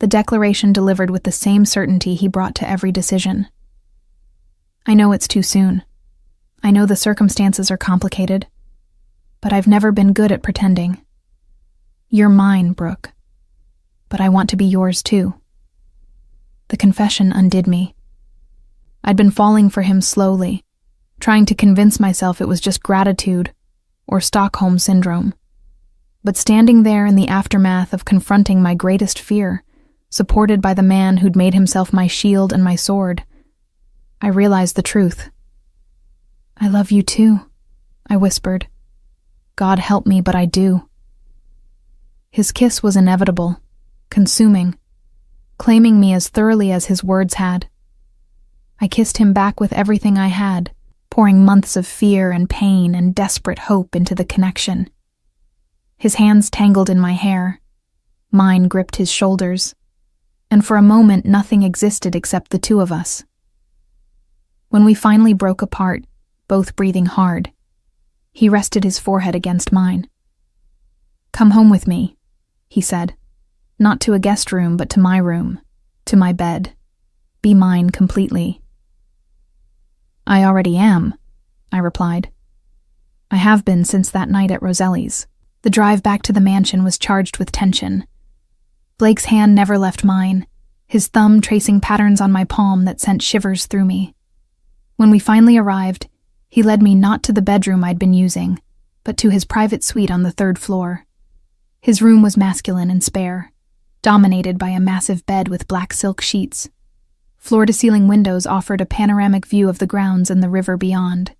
the declaration delivered with the same certainty he brought to every decision. "I know it's too soon. I know the circumstances are complicated, but I've never been good at pretending. You're mine, Brooke, but I want to be yours too." The confession undid me. I'd been falling for him slowly, trying to convince myself it was just gratitude or Stockholm Syndrome. But standing there in the aftermath of confronting my greatest fear, supported by the man who'd made himself my shield and my sword, I realized the truth. "I love you too," I whispered. "God help me, but I do." His kiss was inevitable, consuming, claiming me as thoroughly as his words had. I kissed him back with everything I had, pouring months of fear and pain and desperate hope into the connection. His hands tangled in my hair, mine gripped his shoulders, and for a moment nothing existed except the two of us. When we finally broke apart, both breathing hard, he rested his forehead against mine. "Come home with me," he said, Not to a guest room, but to my room, to my bed. Be mine completely. I already am, I replied. I have been since that night at Roselli's. The drive back to the mansion was charged with tension. Blake's hand never left mine, his thumb tracing patterns on my palm that sent shivers through me. When we finally arrived, he led me not to the bedroom I'd been using, but to his private suite on the 3rd floor. His room was masculine and spare, dominated by a massive bed with black silk sheets. Floor-to-ceiling windows offered a panoramic view of the grounds and the river beyond.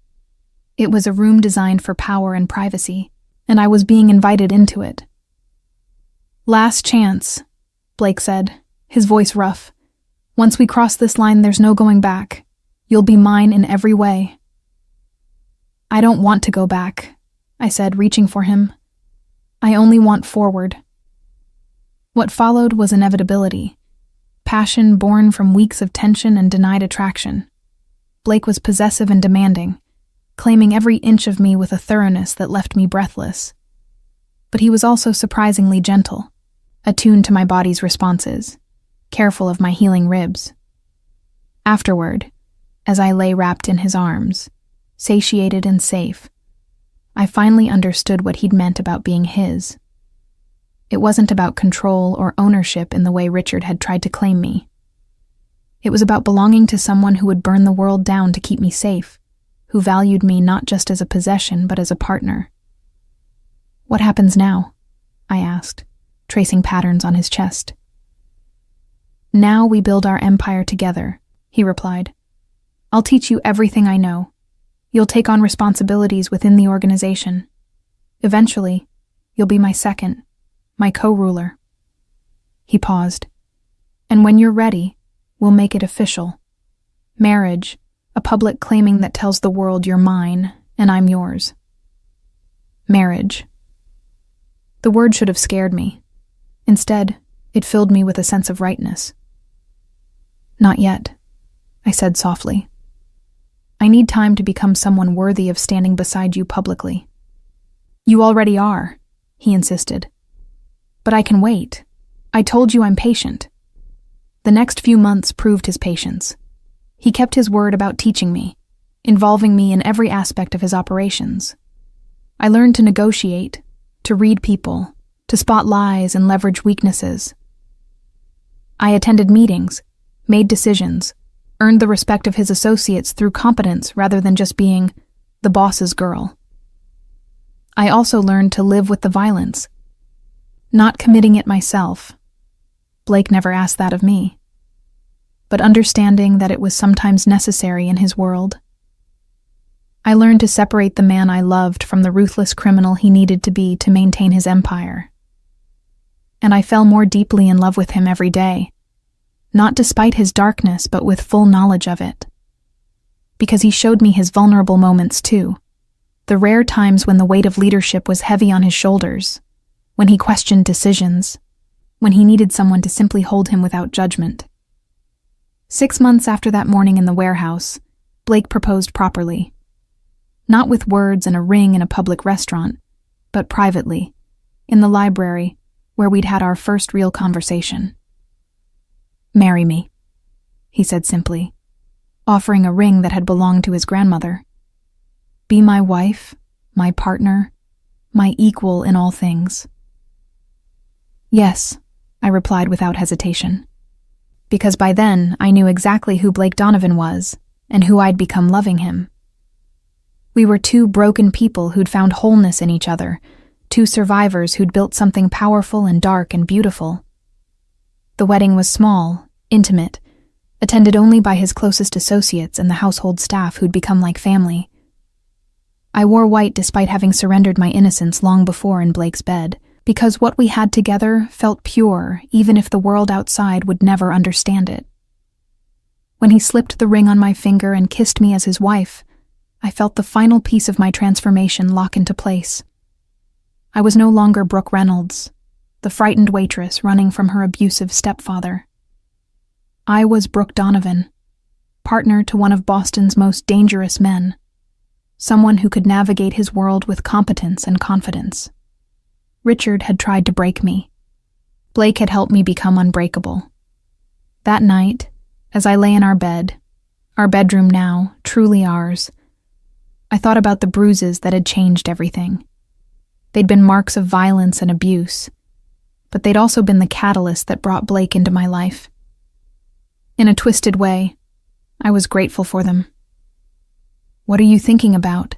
It was a room designed for power and privacy, and I was being invited into it. Last chance, Blake said, his voice rough. Once we cross this line, there's no going back. You'll be mine in every way. I don't want to go back, I said, reaching for him. I only want forward. What followed was inevitability. Passion born from weeks of tension and denied attraction. Blake was possessive and demanding, claiming every inch of me with a thoroughness that left me breathless. But he was also surprisingly gentle, attuned to my body's responses, careful of my healing ribs. Afterward, as I lay wrapped in his arms, satiated and safe, I finally understood what he'd meant about being his. It wasn't about control or ownership in the way Richard had tried to claim me. It was about belonging to someone who would burn the world down to keep me safe, who valued me not just as a possession but as a partner. What happens now? I asked, tracing patterns on his chest. Now we build our empire together, he replied. I'll teach you everything I know. You'll take on responsibilities within the organization. Eventually, you'll be my second, my co-ruler. He paused. And when you're ready, we'll make it official. Marriage, a public claiming that tells the world you're mine and I'm yours. Marriage. The word should have scared me. Instead, it filled me with a sense of rightness. Not yet, I said softly. I need time to become someone worthy of standing beside you publicly. You already are, he insisted. But I can wait. I told you I'm patient. The next few months proved his patience. He kept his word about teaching me, involving me in every aspect of his operations. I learned to negotiate, to read people, to spot lies and leverage weaknesses. I attended meetings, made decisions, earned the respect of his associates through competence rather than just being the boss's girl. I also learned to live with the violence, not committing it myself. Blake never asked that of me, but understanding that it was sometimes necessary in his world. I learned to separate the man I loved from the ruthless criminal he needed to be to maintain his empire. And I fell more deeply in love with him every day, not despite his darkness, but with full knowledge of it. Because he showed me his vulnerable moments too, the rare times when the weight of leadership was heavy on his shoulders, when he questioned decisions, when he needed someone to simply hold him without judgment. 6 months after that morning in the warehouse, Blake proposed properly. Not with words and a ring in a public restaurant, but privately, in the library, where we'd had our first real conversation. Marry me, he said simply, offering a ring that had belonged to his grandmother. Be my wife, my partner, my equal in all things. Yes, I replied without hesitation, because by then I knew exactly who Blake Donovan was and who I'd become loving him. We were two broken people who'd found wholeness in each other, two survivors who'd built something powerful and dark and beautiful. The wedding was small, intimate, attended only by his closest associates and the household staff who'd become like family. I wore white despite having surrendered my innocence long before in Blake's bed, because what we had together felt pure even if the world outside would never understand it. When he slipped the ring on my finger and kissed me as his wife, I felt the final piece of my transformation lock into place. I was no longer Brooke Reynolds, the frightened waitress running from her abusive stepfather. I was Brooke Donovan, partner to one of Boston's most dangerous men, someone who could navigate his world with competence and confidence. Richard had tried to break me, Blake had helped me become unbreakable. That night, as I lay in our bedroom now, truly ours, I thought about the bruises that had changed everything. They'd been marks of violence and abuse, but they'd also been the catalyst that brought Blake into my life. In a twisted way, I was grateful for them. "What are you thinking about?"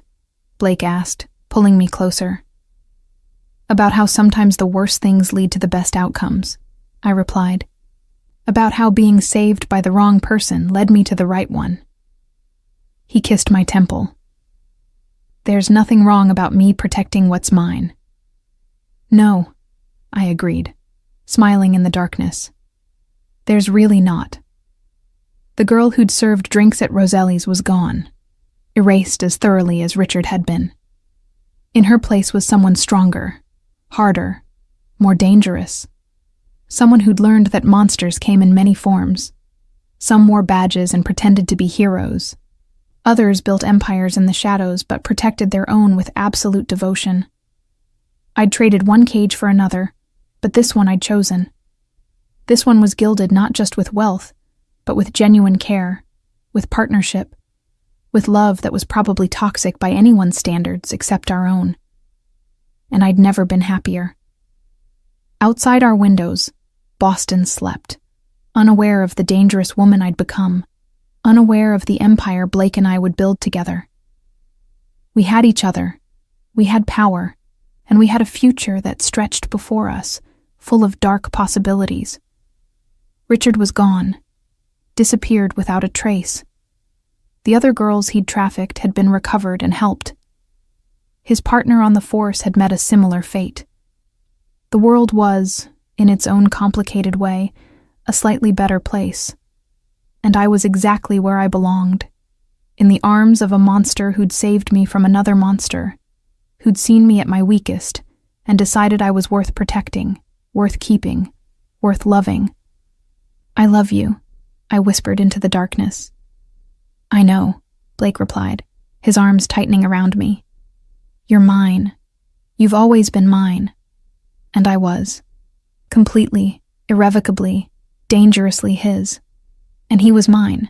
Blake asked, pulling me closer. "About how sometimes the worst things lead to the best outcomes," I replied. "About how being saved by the wrong person led me to the right one." He kissed my temple. "There's nothing wrong about me protecting what's mine." "No," I agreed, smiling in the darkness. "There's really not." The girl who'd served drinks at Roselli's was gone, erased as thoroughly as Richard had been. In her place was someone stronger, harder, more dangerous. Someone who'd learned that monsters came in many forms. Some wore badges and pretended to be heroes. Others built empires in the shadows but protected their own with absolute devotion. I'd traded one cage for another, but this one I'd chosen. This one was gilded not just with wealth, but with genuine care, with partnership, with love that was probably toxic by anyone's standards except our own. And I'd never been happier. Outside our windows, Boston slept, unaware of the dangerous woman I'd become, unaware of the empire Blake and I would build together. We had each other, we had power, and we had a future that stretched before us, full of dark possibilities. Richard was gone, disappeared without a trace. The other girls he'd trafficked had been recovered and helped. His partner on the force had met a similar fate. The world was, in its own complicated way, a slightly better place. And I was exactly where I belonged, in the arms of a monster who'd saved me from another monster, who'd seen me at my weakest and decided I was worth protecting, worth keeping, worth loving. "I love you," I whispered into the darkness. "I know," Blake replied, his arms tightening around me. "You're mine. You've always been mine." And I was. Completely, irrevocably, dangerously his. And he was mine.